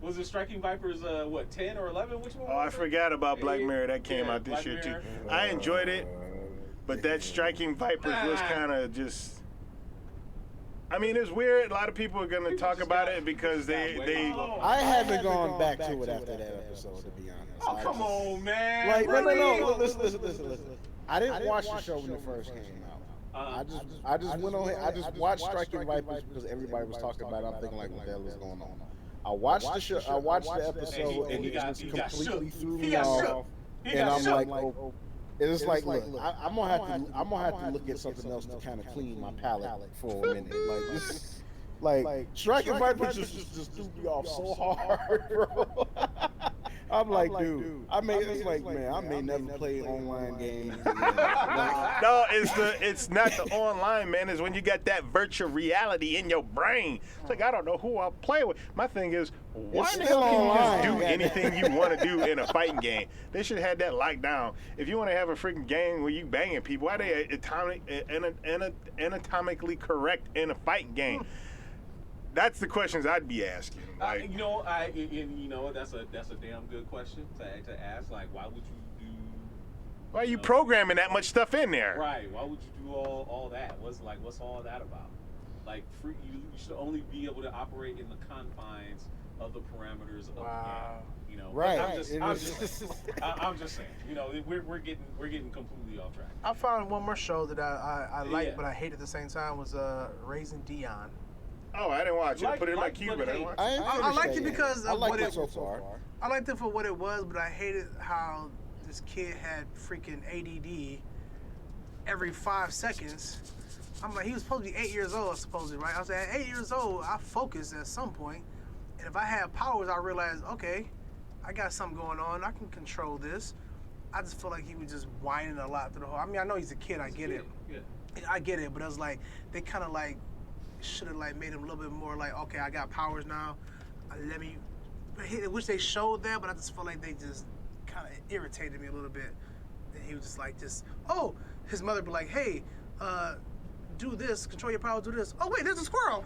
Was it Striking Vipers? What, 10 or 11? Which one? Oh, I forgot about Black Mirror. That came out this Black year Mirror. too. I enjoyed it, but that Striking Vipers was kind of just. I mean, it's weird. A lot of people are going to talk about it because they. I haven't gone back to it after that episode, to be honest. Oh, come on, man. Like, really? no. Listen. I didn't watch the show when it first came out. I just went on. I just watched Striking Vipers because everybody was talking about it. I'm thinking like, what the hell is going on? I watched the show. I watched the episode, and it just completely threw me off. And I'm like, oh. It's like, look, I'm gonna have to look at something else to kind of clean my palate for a minute. Like this, like Striking Vipers just threw me off so hard, bro. I'm like, dude, I may never play online games. No, it's not the online, man. It's when you got that virtual reality in your brain. It's like, I don't know who I'll play with. My thing is, why the hell can you just do anything you want to do in a fighting game? They should have that locked down. If you want to have a freaking game where you banging people, why they anatomically correct in a fighting game? That's the questions I'd be asking. Like, that's a damn good question to ask. Like, why would you do? Why are you programming that much stuff in there? Right. Why would you do all that? What's all that about? Like, you should only be able to operate in the confines of the parameters of the game. You know. Right. I'm just saying. You know, we're getting completely off track. I found one more show that I liked, but I hate at the same time was Raising Dion. Oh, I didn't watch it. I put it in my queue, but I didn't watch it. I liked it because of what it so far. I liked it for what it was, but I hated how this kid had freaking ADD every 5 seconds. I'm like, he was supposed to be 8 years old, supposedly, right? I was like, at 8 years old, I focused at some point, and if I had powers, I realized, okay, I got something going on. I can control this. I just feel like he was just whining a lot through the whole. I mean, I know he's a kid. I get it. Yeah. I get it, but it was like they kind of like should have like made him a little bit more like, okay, I got powers now. Let me. Which they showed that, but I just felt like they just kind of irritated me a little bit. And he was just like, oh, his mother be like, hey, do this, control your power, do this. Oh wait, there's a squirrel.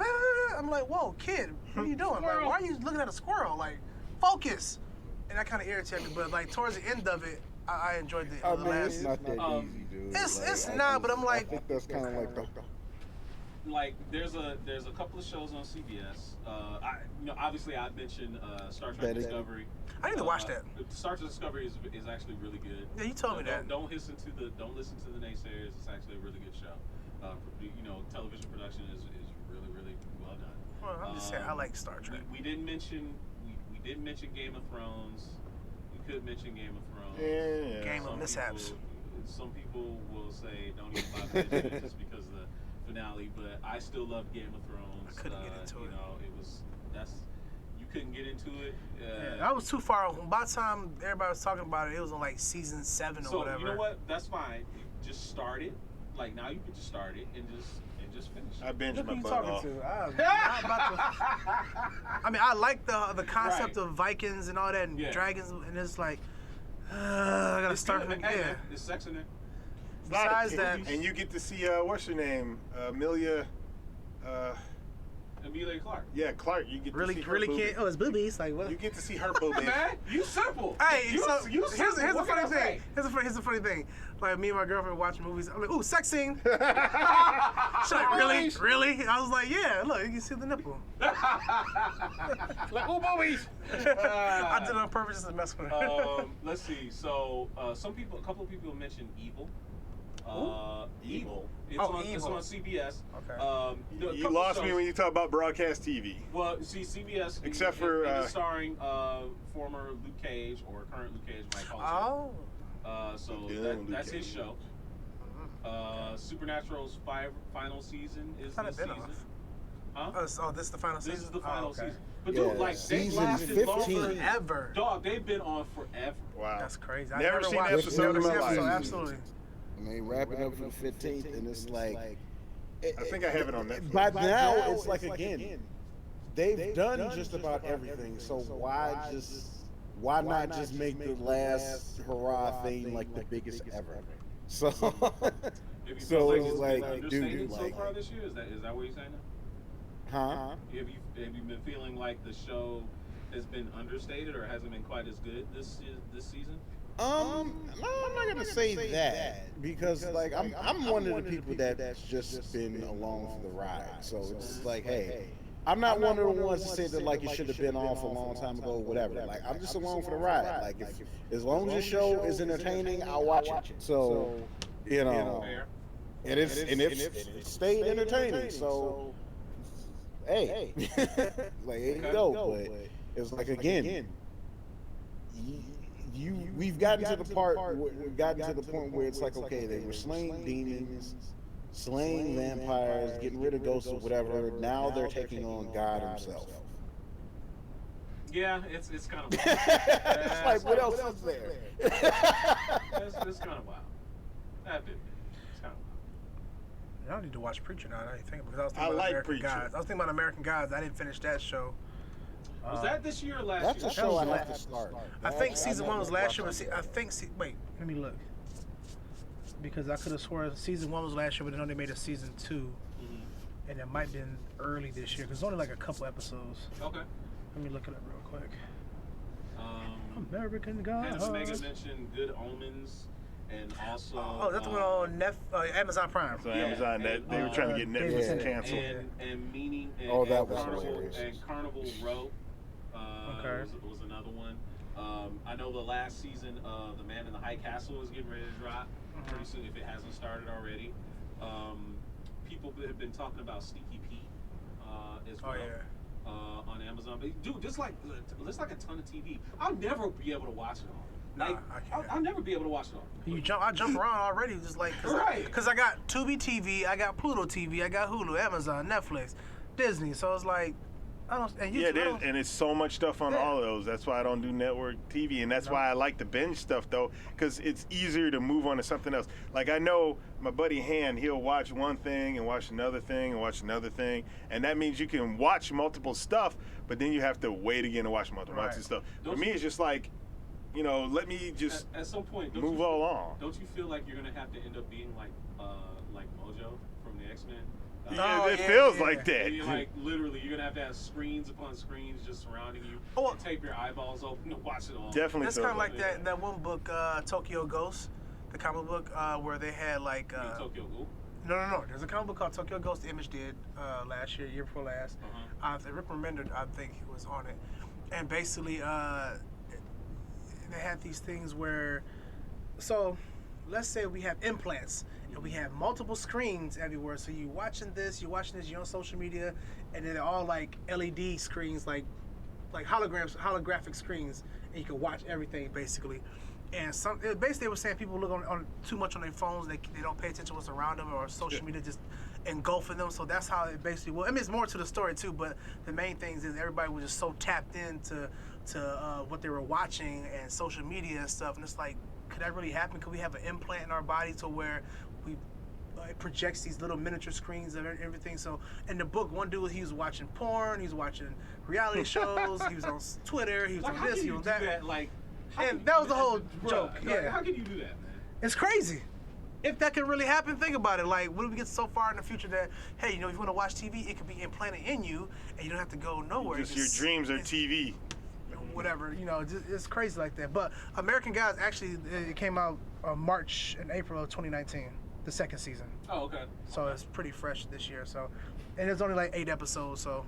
I'm like, whoa, kid, what are you doing? Like, why are you looking at a squirrel? Like, focus. And that kind of irritated me. But like towards the end of it, I enjoyed the last. It's not that easy, dude. It's not, but I'm like, I think that's kind of like the. Like there's a couple of shows on CBS. Obviously I mentioned Star Trek Discovery. I need to watch that. Star Trek Discovery is actually really good. Yeah, you told me that. Don't listen to the naysayers. It's actually a really good show. Television production is really, really well done. Well, I'm just saying I like Star Trek. We didn't mention Game of Thrones. We could mention Game of Thrones. Yeah. Game of Mishaps. Some people will say don't even bother mentioning it just because of the finale, but I still love Game of Thrones. I couldn't get into it. You couldn't get into it. Yeah, I was too far. By the time everybody was talking about it, it was on like season 7 or whatever. So you know what? That's fine. Just start it. Like now, you can just start it and just finish it. I binged Look my who you butt talking off. to. I'm not about to. I mean, I like the concept of Vikings and all that and dragons, and it's like I gotta start from there. There's sex in there. Besides that, and you get to see what's her name, Emilia Clarke. Yeah, Clark. You get to see her really boobies. can't. Oh, it's boobies. Like what? You get to see her boobies. Man, you simple. Hey, here's the funny thing. Here's the funny thing. Like me and my girlfriend watching movies. I'm like, ooh, sex scene. She's like, really? I was like, yeah. Look, you can see the nipple. Like, ooh, boobies. I did it on purpose just to mess with her. Let's see. So, a couple of people mentioned Evil. Evil. It's on CBS. Okay. You lost me when you talk about broadcast TV. Well, see, CBS, except for it's starring former Luke Cage or current Luke Cage, Mike Hall. That's his show. Supernatural's final season is this season. Huh? Oh, this is the final season? This is the final season. But Yeah, dude, like they season lasted 15. Forever. Dog, they've been on forever. Wow. That's crazy. Never seen watched an episode in my life. Absolutely. And they wrapping up for the 15th, and it's like I think I have it on Netflix. By now, it's like again, they've done just about everything. So why not just make the last hurrah thing like the biggest ever? So If you so feel it's it's like, been understated dude, so like, far this year, is that what you're saying? huh? Have you been feeling like the show has been understated or hasn't been quite as good this season? No, I'm not gonna say that because like I'm one of the people that's just been along for the ride. So it's like, hey, I'm not one of the ones to say that like it should have been off a long time ago, whatever. Like I'm just along for the ride. Like if as long as the show is entertaining, I'll watch it. So you know, Fair. and it stayed entertaining. So hey, like there you go. But it's like again. We've gotten to the point where it's like, okay, they were slaying demons, slaying vampires, getting rid of ghosts or whatever. Now they're taking on God himself. Yeah, it's kind of wild. It's like, what else is there? It's kind of wild. That bit. It's kind of wild. Y'all need to watch Preacher now. I didn't think because I was thinking I about like American Preacher. Gods. I was thinking about American Gods. I didn't finish that show. Was that this year or last That's year? a show I have to start. I think season 1 was last year, but I think wait, let me look because I could have sworn season 1 was last year, but then they made a season 2, Mm-hmm. and it might have been early this year because it's only like a couple episodes. Okay. Let me look it up real quick. Hannah American Gods. Omega mentioned Good Omens, and also. Oh, that's the one on Amazon Prime. So Yeah, Amazon, and, they were trying to get Netflix yeah. to cancel. and meaning. And, Oh, that and was Carnival, hilarious. And Carnival Row. Okay. Was another one. I know the last season of The Man in the High Castle is getting ready to drop pretty soon if it hasn't started already. People have been talking about Sneaky Pete as well. Oh yeah. On Amazon, but dude, there's like a ton of TV. I'll never be able to watch it all. Nah, Like, I can't. I'll never be able to watch it all. I jump around already, just like Right. Because I got Tubi TV, I got Pluto TV, I got Hulu, Amazon, Netflix, Disney. So it's like I don't. And Yeah, YouTube, and it's so much stuff on Yeah. all of those. That's why I don't do network TV, and that's why I like the binge stuff though, because it's easier to move on to something else. Like I know my buddy Han, he'll watch one thing and watch another thing and watch another thing, and that means you can watch multiple stuff, but then you have to wait again to watch multiple Right. stuff. Don't For me, you- it's just like, let me just At some point, don't move you, along. Don't you feel like you're gonna have to end up being like Mojo from the X-Men? Yeah, Oh, it yeah, feels yeah. like that. You're like literally, you're gonna have to have screens upon screens just surrounding you. Oh. And tape your eyeballs open to watch it all. Definitely It's feels kind of like that. that one book, Tokyo Ghost, the comic book where they had like. You mean Tokyo Ghoul? No. There's a comic book called Tokyo Ghost. The Image did last year before last. Rick Remender, I think, he was on it, and basically, they had these things where, so, let's say we have implants and we have multiple screens everywhere. So you're watching this, you're on social media, and then they're all like LED screens, like holographic screens, and you can watch everything basically. And basically they were saying people look on too much on their phones. They don't pay attention to what's around them, or social media just engulfing them. So that's how it basically. Well, I mean, it's more to the story too, but the main things is everybody was just so tapped into what they were watching and social media and stuff. And it's like, could that really happen? Could we have an implant in our body to where it projects these little miniature screens of everything? So in the book, one dude, he was watching porn, he was watching reality shows, he was on Twitter, he was Like, on how this, can he you was do that. that? Like, how And can you that do was the whole Bruh, joke, like, yeah. how can you do that, man? It's crazy. If that could really happen, think about it. Like, what if we get so far in the future that, hey, if you want to watch TV, it could be implanted in you, and you don't have to go nowhere. Just your dreams are TV. Whatever, it's crazy like that. But American Gods actually it came out March and April of 2019, the second season. Oh, okay. So it's pretty fresh this year. So, and it's only like 8 episodes. So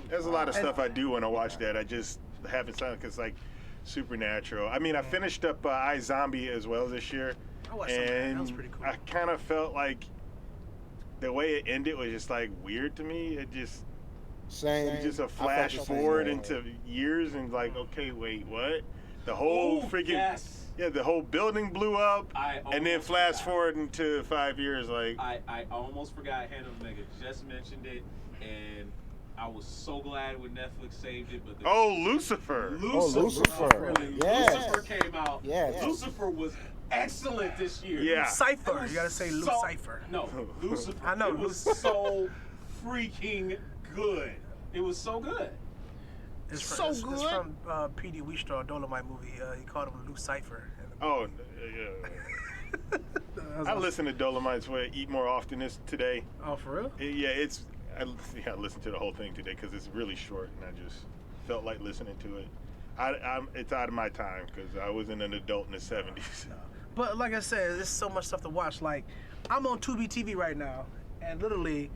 There's a lot of stuff I do want to watch that I just haven't signed because like Supernatural. I mean, I finished up iZombie as well this year, I watched some of that. and That was pretty cool. I kind of felt like the way it ended was just like weird to me. It just Same. just a I felt flash the same forward way. into years and like, okay, wait, what? The whole Ooh, freaking yes. yeah, the whole building blew up, I and then almost flash forgot. forward into 5 years, like I almost forgot Hannah Omega just mentioned it, and I was so glad when Netflix saved it. But Lucifer. Lucifer. Really, Yes. Lucifer came out. Yes. Lucifer was excellent this year. Yeah. Cypher. You gotta say Lucifer. No, Lucifer. I know, It was so freaking good. It was so good. It's So It's good. from P.D. Wheatstraw Dolomite movie. He called him Lucifer. Oh, yeah. I listen to Dolomite's Way Eat more often today. Oh, for real? I listened to the whole thing today because it's really short, and I just felt like listening to it. It's out of my time because I wasn't an adult in the 70s. But like I said, there's so much stuff to watch. Like, I'm on Tubi TV right now, and literally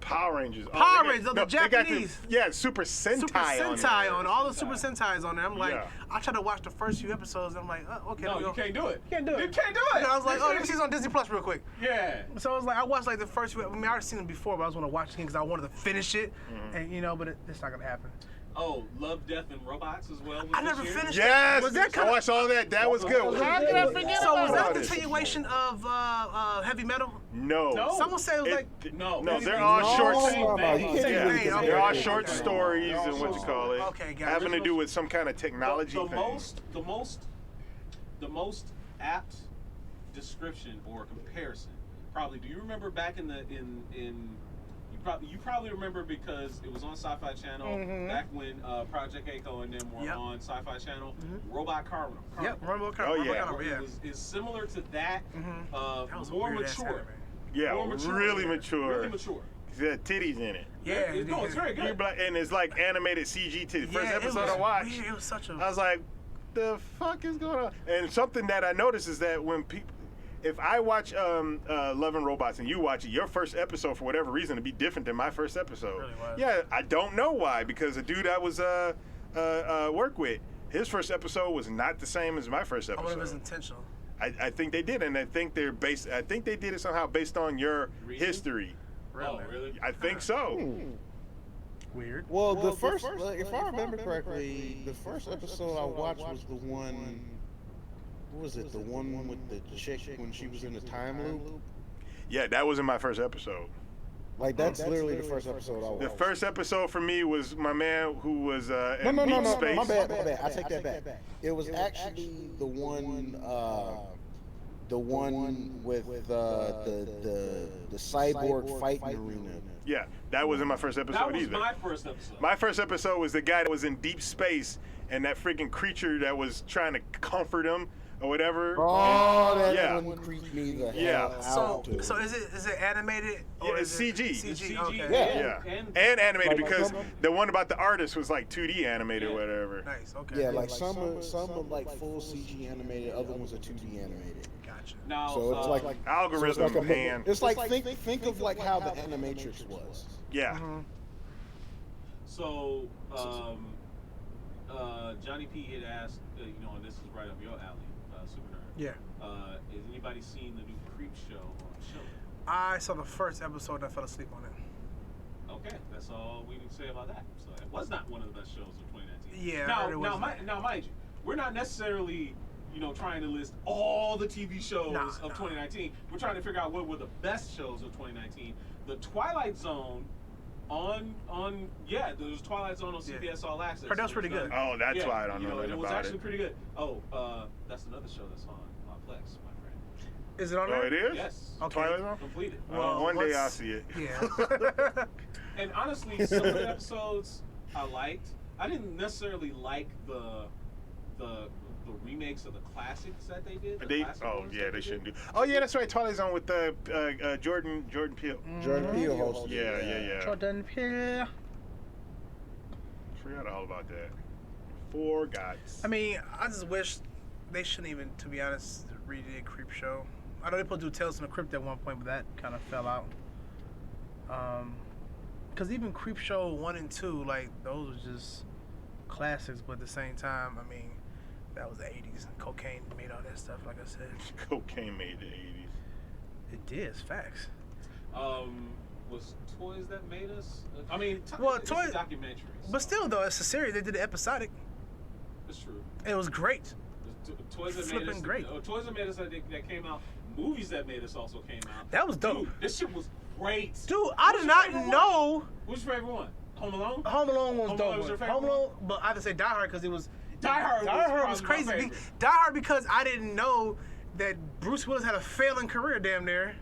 Power Rangers. Power Rangers, the they got Japanese. Super Sentai, Super Sentai on on all the Super Sentais on there. I'm like, Yeah. I tried to watch the first few episodes, and I'm like, oh, okay. No, let me you go. can't do it. You can't do it. You can't do it. And I was like, oh, let me see this on Disney Plus real quick. Yeah. So I was like, I watched like the first few. I mean, I already seen them before, but I was want to watch it because I wanted to finish it, and but it's not gonna happen. Oh, Love, Death, and Robots as well. Was I this never year? finished. Yes, Was that I watched all that. That was good. How did I forget So was that about a it? continuation of Heavy Metal? No. No. Someone said it was like. No, they're all short. No, you can't Yeah, really compare they're all it. short stories They're all and what you short call it, Okay, got it. having to do with some kind of technology the thing. most apt description or comparison. Probably. Do you remember back in the you probably remember because it was on Sci-Fi Channel back when Project Echo and them were on Sci-Fi Channel. Robot Carnival. Yep, Rumble Oh, yeah. It's similar to that. That was a More weird-ass mature. anime. Yeah, More mature. really mature. Really mature. It had titties in it. Yeah, No, it's very good. And it's like animated CG titties. First Yeah, it episode was I watched, weird. It was such a. I was like, the fuck is going on? And something that I noticed is that when people, if I watch Love and Robots and you watch it, your first episode, for whatever reason, to be different than my first episode. Really was. Yeah, I don't know why, because the dude I was work with, his first episode was not the same as my first I wonder if it's episode. intentional. I think they did, and I think they're based. I think they did it somehow based on your Reason? history. Oh, really? I think so. Weird. Well, the first, if I remember correctly, the first episode I watched was the one. What was it? The one with the chick when she was in the time loop. Yeah, that wasn't my first episode. Like that's literally the first episode I watched. The first episode for me was my man who was No, in no, Deep no, Space. my bad. I take that back. It was actually the one with the cyborg fighting arena. Yeah, that wasn't my first episode That was either. my first episode. My first episode was the guy that was in deep space and that freaking creature that was trying to comfort him or whatever. Oh, that Yeah. one creeped me the Yeah. hell out. So is it animated? Yeah, Or it's is it CG. CG. CG, Okay. Yeah. And animated Like, because some- the one about the artist was like 2D animated or whatever. Nice. Okay. Yeah, like some are like full CG animated, other ones are 2D animated. Gotcha. Now, So it's like Algorithm so it's pan. It's like think of like how the Animatrix was. Yeah. So, Johnny P had asked, and this is right up your alley, Super Nerd. Yeah. Has anybody seen the new Creep show on Showtime? I saw the first episode and I fell asleep on it. Okay, that's all we need to say about that. So it was not one of the best shows of 2019. Yeah, I Now, heard it was. now, mind you, we're not necessarily, trying to list all the TV shows of 2019. We're trying to figure out what were the best shows of 2019. The Twilight Zone there's Twilight Zone on CBS All Access. Heard that was pretty good. Oh, that's why I don't know and nothing it was about actually it. pretty good. Oh, that's another show that's on Plex, my friend. Is it on Oh, there? it is? Yes. Okay. Twilight Zone? Completed. Well, One day what's- I'll see it. Yeah. And honestly, some of the episodes I liked. I didn't necessarily like the remakes of the classics that they did. They shouldn't do. Oh yeah, that's right. Twilight Zone with Jordan Peele. Jordan Peele hosted. Yeah. Jordan Peele. Forgot all about that. Forgot. I mean, I just wish they shouldn't even, to be honest, redid Creep Show. I know they put do Tales from the Crypt at one point, but that kind of fell out. Because even Creep Show 1 and 2, like, those were just classics, but at the same time, I mean, that was the 80s. Cocaine made all that stuff, like I said. Cocaine made the 80s. It did, it's facts. Was Toys That Made Us? I mean, Well, it's Toys- a documentary. But so still, though, it's a series. They did it episodic. it's true. It was great. Toys That Made Flipping Us. great. Toys That Made Us that came out. Movies That Made Us also came out. That was dope. Dude, this shit was great. Dude, I What's did your not favorite one? know What's your favorite one? Home Alone? Home Alone was Home dope. Alone was your favorite Home one? Alone, but I have to say Die Hard because it was Die Hard was was probably my crazy. favorite. Die Hard because I didn't know that Bruce Willis had a failing career, damn near.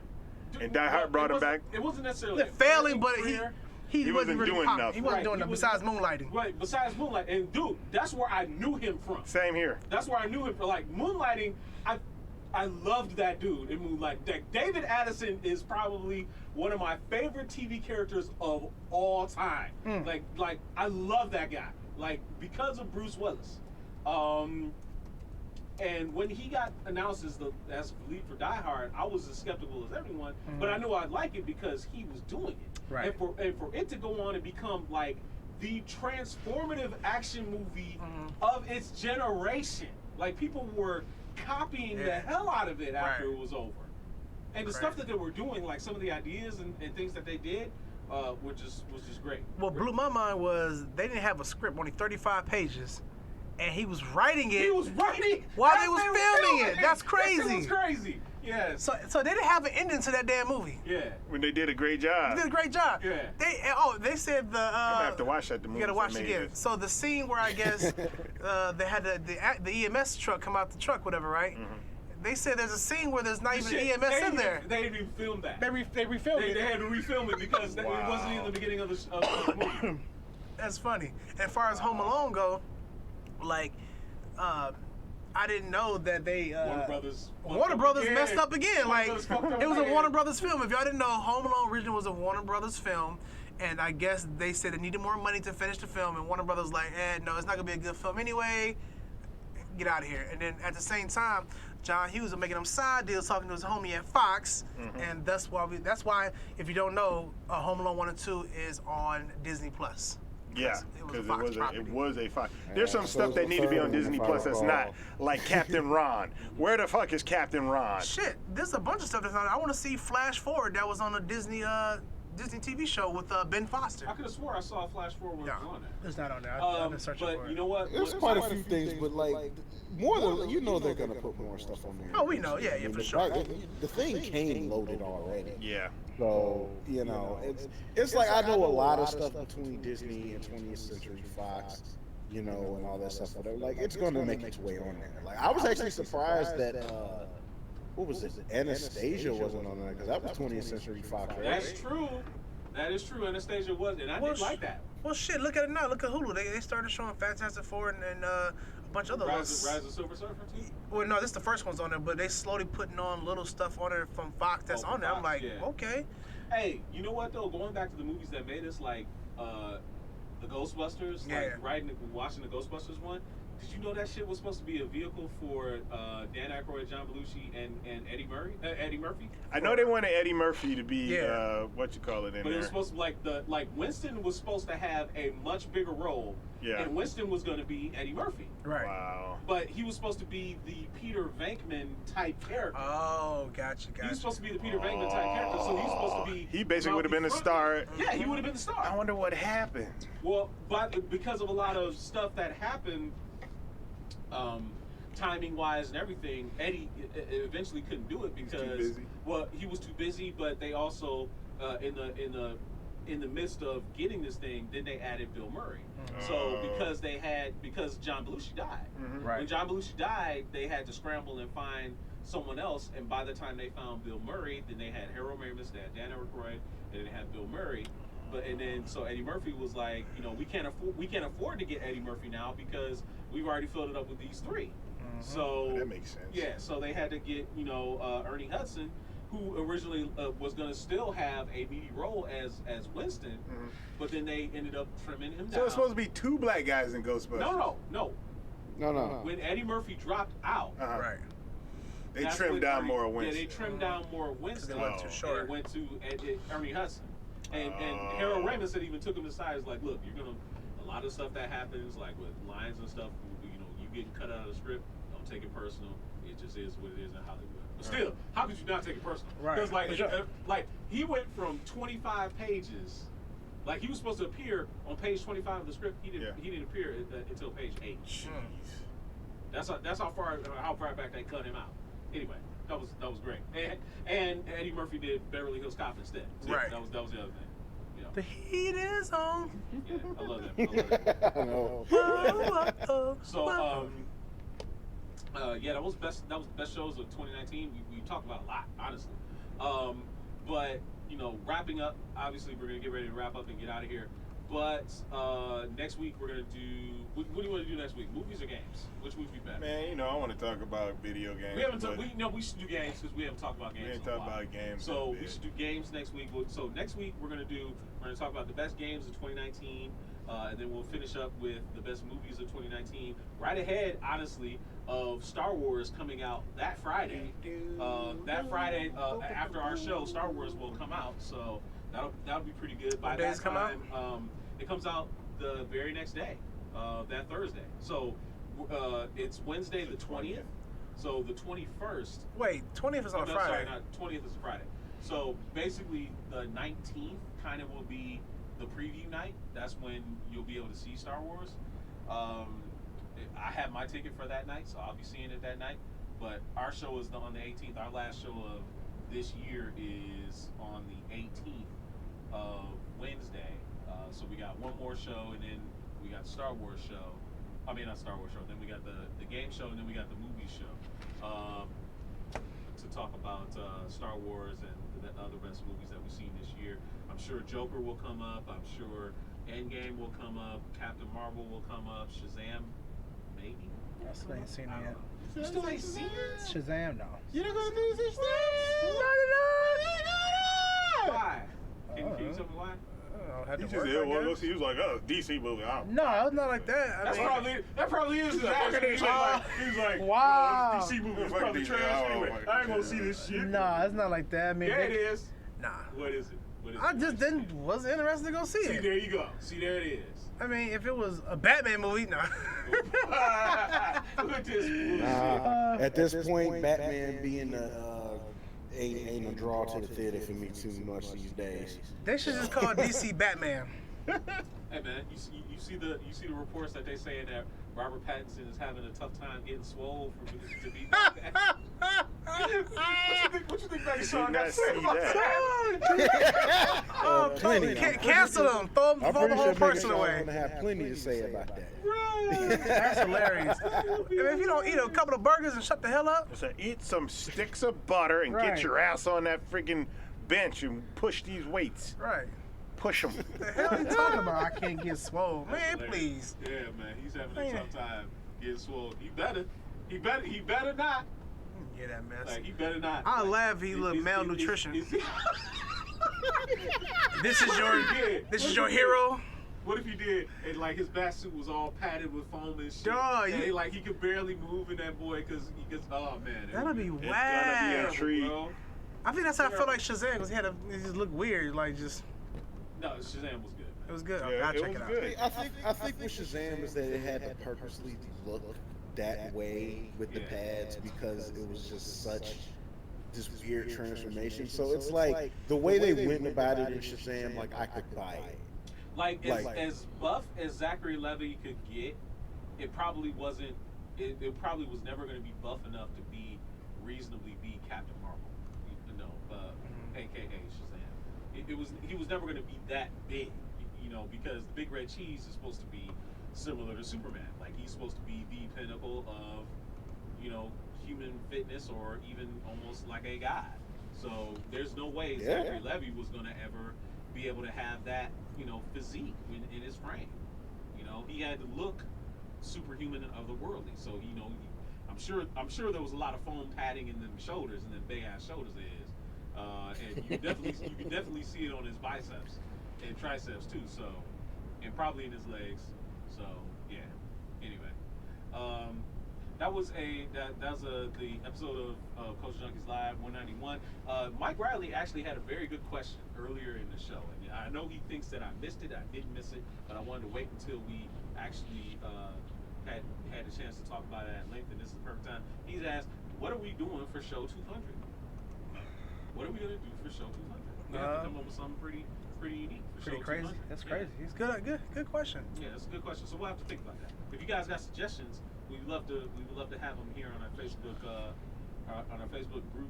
And Die Hard brought him back. It wasn't necessarily Failing, but career. he wasn't really doing popping. nothing. He wasn't Right, doing he nothing was- besides Moonlighting. Right, besides Moonlight. And dude, that's where I knew him from. Same here. That's where I knew him from. Like Moonlighting, I loved that dude in Moonlight. David Addison is probably one of my favorite TV characters of all time. Like I love that guy. Like because of Bruce Willis. And when he got announced as the lead for Die Hard, I was as skeptical as everyone, but I knew I'd like it because he was doing it. Right. And for it to go on and become like the transformative action movie of its generation, like people were copying the hell out of it after it was over. And the stuff that they were doing, like some of the ideas and things that they did, was just great. What blew my mind was they didn't have a script, only 35 pages, and he was writing it. He was writing while as they was filming it. That's That crazy. shit was crazy. Yeah. So they didn't have an ending to that damn movie. Yeah. When they did a great job. They did a great job. Yeah. They said the. I'm gonna have to watch that. The movie. You gotta watch it again. So the scene where I guess they had the EMS truck come out the truck, whatever, right? They said there's a scene where there's not even Shit, EMS in there. They didn't even film that. They refilmed They it. had to refilm it because it wasn't in the beginning of the movie. That's funny. And as far as Home Alone go, like, I didn't know that they Warner Brothers messed up again. Like, it was a Warner Brothers film. If y'all didn't know, Home Alone originally was a Warner Brothers film, and I guess they said they needed more money to finish the film, and Warner Brothers like, no, it's not gonna be a good film anyway. Get out of here. And then at the same time, John Hughes was making them side deals, talking to his homie at Fox, and that's why if you don't know, Home Alone 1 and 2 is on Disney Plus. Yeah, because it was a Fox. Yeah, There's some stuff that need to be on Disney Plus that's not, like Captain Ron. Where the fuck is Captain Ron? Shit, there's a bunch of stuff that's not. I want to see Flash Forward that was on a Disney TV show with Ben Foster. I could have swore I saw Flash Forward on there. It's not on there. I've been searching for it. But you know what? There's quite a few things, but like more than they're gonna put more stuff on there. Oh, we know, yeah, for sure. The thing came loaded already. Yeah. So it's like I know a lot of stuff between Disney and 20th Century Fox, and all that stuff. But like it's gonna make its way on there. Like I was actually surprised that what was it? Anastasia wasn't on there because that was 20th Century Fox. Right? That's true. That is true. Anastasia was, and I didn't like that. Well, shit, look at it now. Look at Hulu. They started showing Fantastic Four and a bunch of other ones. Rise of Silver Surfer too? Well, no, this is the first one's on there, but they slowly putting on little stuff on there from Fox that's on there. I'm like, okay. Hey, you know what though? Going back to the movies that made us, like the Ghostbusters, watching the Ghostbusters one. Did you know that shit was supposed to be a vehicle for Dan Aykroyd, John Belushi, and Eddie Murphy? I know they wanted Eddie Murphy to be what you call it in but there. It was supposed to like Winston was supposed to have a much bigger role. Yeah. And Winston was going to be Eddie Murphy. Right. Wow. But he was supposed to be the Peter Venkman type character. Oh, gotcha. He was supposed to be the Peter Venkman type character, so he was supposed to be. He basically would have been the star. Yeah, he would have been the star. I wonder what happened. Well, because of a lot of stuff that happened, timing wise and everything, Eddie eventually couldn't do it because too busy. Well, he was too busy, but they also in the midst of getting this thing, then they added Bill Murray. So because John Belushi died. Right. When John Belushi died, they had to scramble and find someone else, and by the time they found Bill Murray, then they had Harold Ramis, they had Dan Aykroyd, and then they had Bill Murray. So Eddie Murphy was like, we can't afford to get Eddie Murphy now because we've already filled it up with these three. So that makes sense. Yeah, so they had to get Ernie Hudson, who originally was going to still have a meaty role as Winston, but then they ended up trimming him down. So it's supposed to be two black guys in Ghostbusters. No. When Eddie Murphy dropped out, Right. They trimmed down more of Winston. Yeah, they trimmed down more of Winston. They went too short. And it went to Ernie Hudson. And Harold Ramis had even took him aside. It's like, look, a lot of stuff that happens, like with lines and stuff, you getting cut out of the script, don't take it personal. It just is what it is in Hollywood. But still, how could you not take it personal? Right. Because like he went from 25 pages, like he was supposed to appear on page 25 of the script. He didn't appear until page 8. Jeez. That's how far back they cut him out. Anyway, that was great. And Eddie Murphy did Beverly Hills Cop instead. So right. That was the other thing. The heat is on. Yeah, I love that. I know. So Yeah, that was best. That was the best shows of 2019. We talked about a lot, honestly. But you know, wrapping up. Obviously, we're gonna get ready to wrap up and get out of here. But next week we're gonna do. What do you want to do next week? Movies or games? Which would be better? Man, you know, I want to talk about video games. We haven't. but We should do games because we haven't talked about games. we ain't in a talking while. about games. So in a we bit. should do games next week. So next week we're gonna talk about the best games of 2019, and then we'll finish up with the best movies of 2019. Right ahead, honestly, of Star Wars coming out that Friday. That Friday after our show, Star Wars will come out. So that'll be pretty good. By What that days come out? time, it comes out the very next day, that Thursday. So it's Wednesday the 20th. So the 21st. Wait, 20th is on a No, Friday. sorry, not 20th is a Friday. So basically, the 19th kind of will be the preview night. That's when you'll be able to see Star Wars. I have my ticket for that night, so I'll be seeing it that night. But our show is on the 18th. Our last show of this year is on the 18th of Wednesday. So we got one more show, and then we got Star Wars show. I mean, not Star Wars show. Then we got the game show, and then we got the movie show. To talk about Star Wars and the other best movies that we've seen this year. I'm sure Joker will come up. I'm sure Endgame will come up. Captain Marvel will come up. Shazam, maybe. I still ain't seen it yet. You still ain't seen it? Shazam, no. You're not gonna do this? Why? Can you tell me why? I had He to just work, I guess. he was like, oh, DC movie. I don't No, it's not like that. I mean, That probably is his answer. He's like, Wow. this DC movie is Fuck probably DC. trash I don't anyway. like I ain't gonna it. see this shit. nah, it's not like that. I mean, Yeah, it is. Nah. What is it? What is I it? just wasn't interested to go see See, it. there you go. See, there it is. I mean, if it was a Batman movie, no. Look at this bullshit. At this point, Batman being ain't a draw to the theater for me too much these days. They should just call DC Batman. Hey man, you see the reports that they saying that Robert Pattinson is having a tough time getting swole to be Batman. What you think Maggie Shaw got to say about that? Plenty. Cancel them. Throw I'm the pretty whole sure person Megan away. gonna have plenty to say about that. That's hilarious. I mean, if you don't eat a couple of burgers and shut the hell up, So eat some sticks of butter and Right. get your ass on that freaking bench and push these weights. right? Push them. The hell are you talking about? I can't get swole, man. Hilarious. Please. Yeah, man, he's having a Man. tough time getting swole. He better not. Yeah, that mess. Like he better not. I'll Like, laugh if he look malnutrition. This This is your hero. What if he did and like his bat suit was all padded with foam and shit? Dog, and you- like he could barely move in that boy because he gets. Oh man, That'll be gonna be a whack. treat. bro. I think that's how I felt like Shazam because he just looked weird. Like just No, Shazam was good. it was good. Yeah, Okay, I'll it check was it out. good. I think with Shazam is that it had to purposely look that way with the pads because it was just such this weird transformation. So it's like the way they went about it in Shazam, like I could buy it. Like Like- as buff as Zachary Levi could get, it probably wasn't. It probably was never going to be buff enough to be reasonably be Captain Marvel, aka Shazam. He was never going to be that big, because the Big Red Cheese is supposed to be similar to Superman. Like he's supposed to be the pinnacle of, human fitness or even almost like a god. So there's no way Yeah. Zachary Levi was going to ever be able to have that, physique in his frame. He had to look superhuman of the worldly. So I'm sure there was a lot of foam padding in them shoulders and them big ass shoulders of his. And you can definitely see it on his biceps and triceps too. So, and probably in his legs. So yeah. Anyway, that was the episode of Coach Junkies Live 191. Mike Riley actually had a very good question earlier in the show, and I know he thinks that I missed it. I didn't miss it, but I wanted to wait until we actually had a chance to talk about it at length, and this is the perfect time. He's asked, "What are we doing for show 200? What are we gonna do for show 200? We have to come up with something pretty unique for Pretty show crazy. 200. That's Yeah. crazy. He's good question. Yeah, that's a good question. So we'll have to think about that. If you guys got suggestions, we would love to have them here on our Facebook group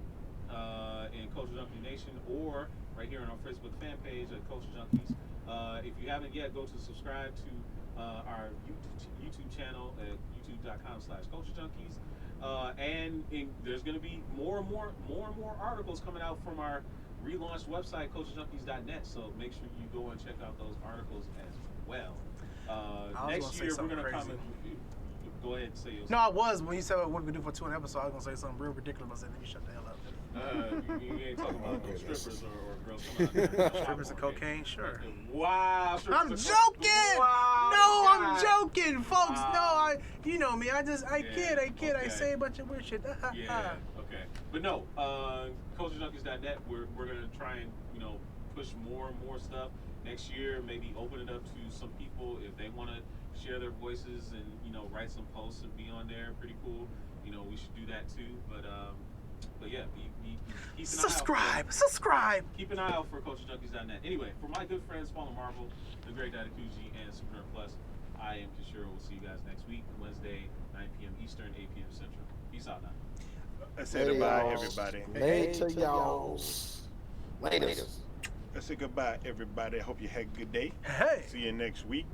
in Culture Junkie Nation, or right here on our Facebook fan page at Culture Junkies. If you haven't yet, go to subscribe to our YouTube channel at youtube.com/Culture Junkies. There's going to be more and more articles coming out from our relaunched website, coachesjunkies.net. So make sure you go and check out those articles as well. Next year we're going to comment. Go ahead and say yours. No, I was when you said what we do for 200 episodes. I was gonna say something real ridiculous, and then you shut the hell up. You ain't talking about no strippers or girls coming out. Strippers and cocaine, sure. Wow. I'm joking. Wow, No, I'm God. joking, folks. Wow. No, you know me. I kid. Okay. I say a bunch of weird shit. Yeah. Okay. But no, coachesjunkies.net. We're gonna try and push more and more stuff next year. Maybe open it up to some people if they want to share their voices and write some posts and be on there. Pretty cool. We should do that too. But yeah, keep an subscribe. Keep an eye out for coachesjunkies.net. Anyway, for my good friends Fallen Marvel, the Great Data Kuji, and Super Nerd Plus, I am Kishiro. We'll see you guys next week, Wednesday, 9 p.m. Eastern, 8 p.m. Central. Peace out now. I said goodbye, everybody. Later, y'all. Later. I said goodbye, everybody. I hope you had a good day. Hey. See you next week.